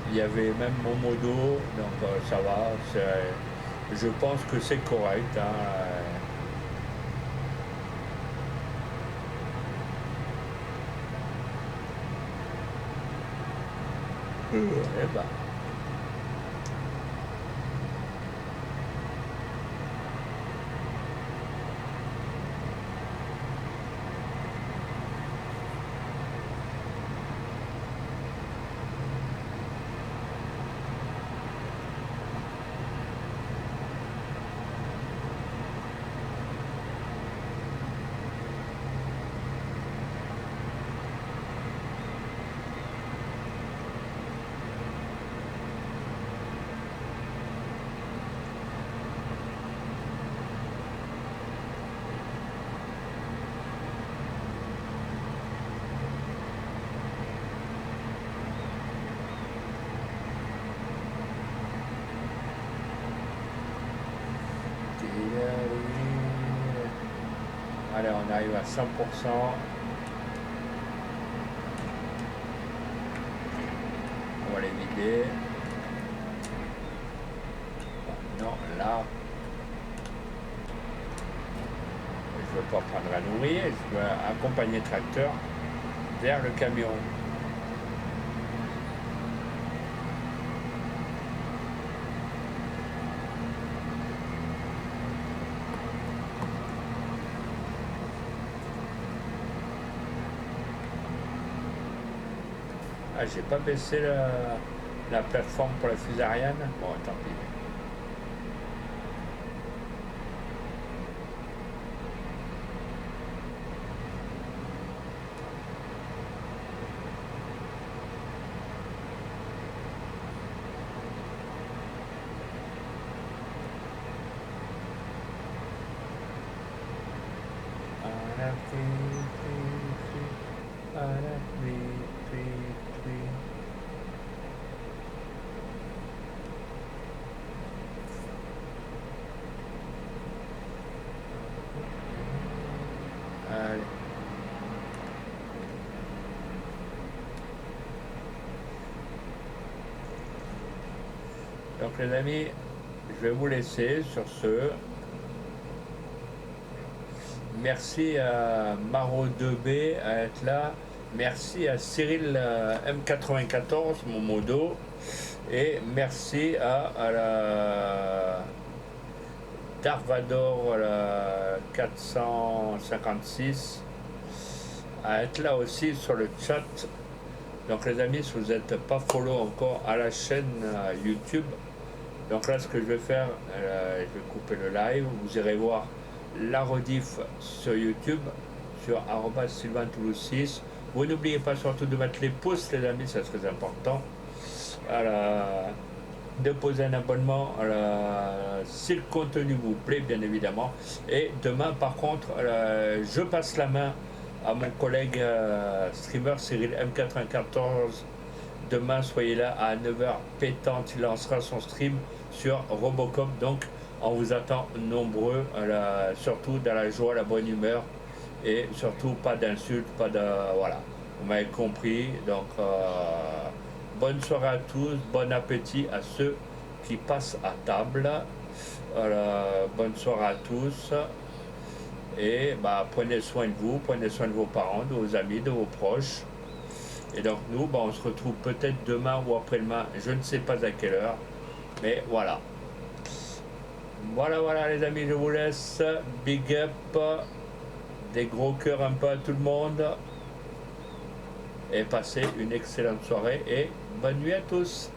Il y avait même mon modo, donc ça va. Je pense que c'est correct. Hein. Eh ben. Allez, on arrive à 100%. On va les vider. Non, là, je ne veux pas prendre un ouvrier, je veux accompagner le tracteur vers le camion. Ah, j'ai pas baissé la plateforme pour la fusée Ariane. Bon, tant pis. Allez. Donc les amis, je vais vous laisser sur ce. Merci à Maro2B à être là. Merci à Cyril M94, mon modo. Et merci à la Darvador 456 à être là aussi sur le chat. Donc les amis, si vous n'êtes pas follow encore à la chaîne YouTube, donc là ce que je vais faire, je vais couper le live, vous irez voir la rediff sur YouTube, sur @sylvaintoulouse6. Vous n'oubliez pas surtout de mettre les pouces les amis, c'est très important. De poser un abonnement si le contenu vous plaît bien évidemment. Et demain par contre je passe la main à mon collègue streamer Cyril M94. Demain soyez là à 9h pétante, il lancera son stream sur Robocop, donc on vous attend nombreux, surtout dans la joie, la bonne humeur et surtout pas d'insultes, pas de... voilà, vous m'avez compris. Donc bonne soirée à tous, bon appétit à ceux qui passent à table. Bonne soirée à tous et prenez soin de vous, prenez soin de vos parents, de vos amis, de vos proches. Et donc nous, bah, on se retrouve peut-être demain ou après-demain, je ne sais pas à quelle heure, mais voilà. Voilà les amis, je vous laisse. Big up, des gros cœurs un peu à tout le monde. Et passez une excellente soirée et bonne nuit à tous.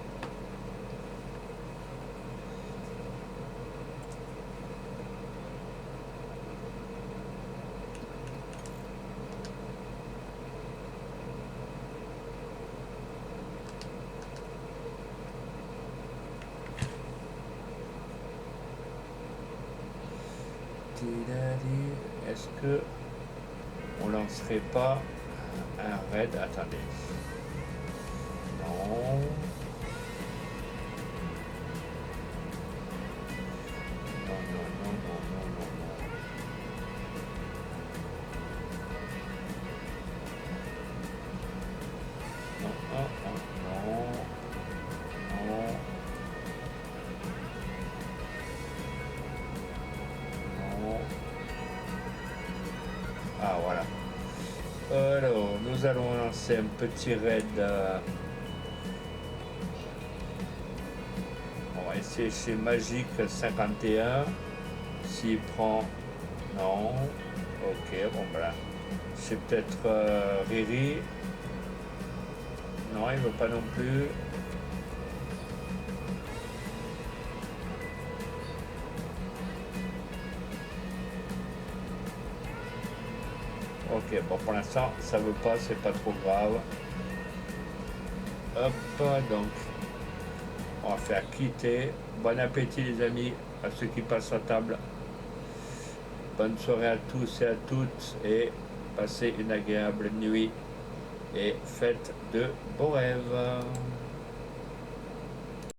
Est-ce que on lancerait pas un raid? Attendez. Non. Non. Ah voilà. Alors, nous allons lancer un petit raid. On va essayer chez Magique 51. S'il prend. Non. Ok, bon voilà. C'est peut-être Riri. Non, il veut pas non plus. Ok, bon pour l'instant ça veut pas, c'est pas trop grave. Hop, donc on va faire quitter. Bon appétit les amis, à ceux qui passent à table. Bonne soirée à tous et à toutes et passez une agréable nuit et faites de beaux rêves.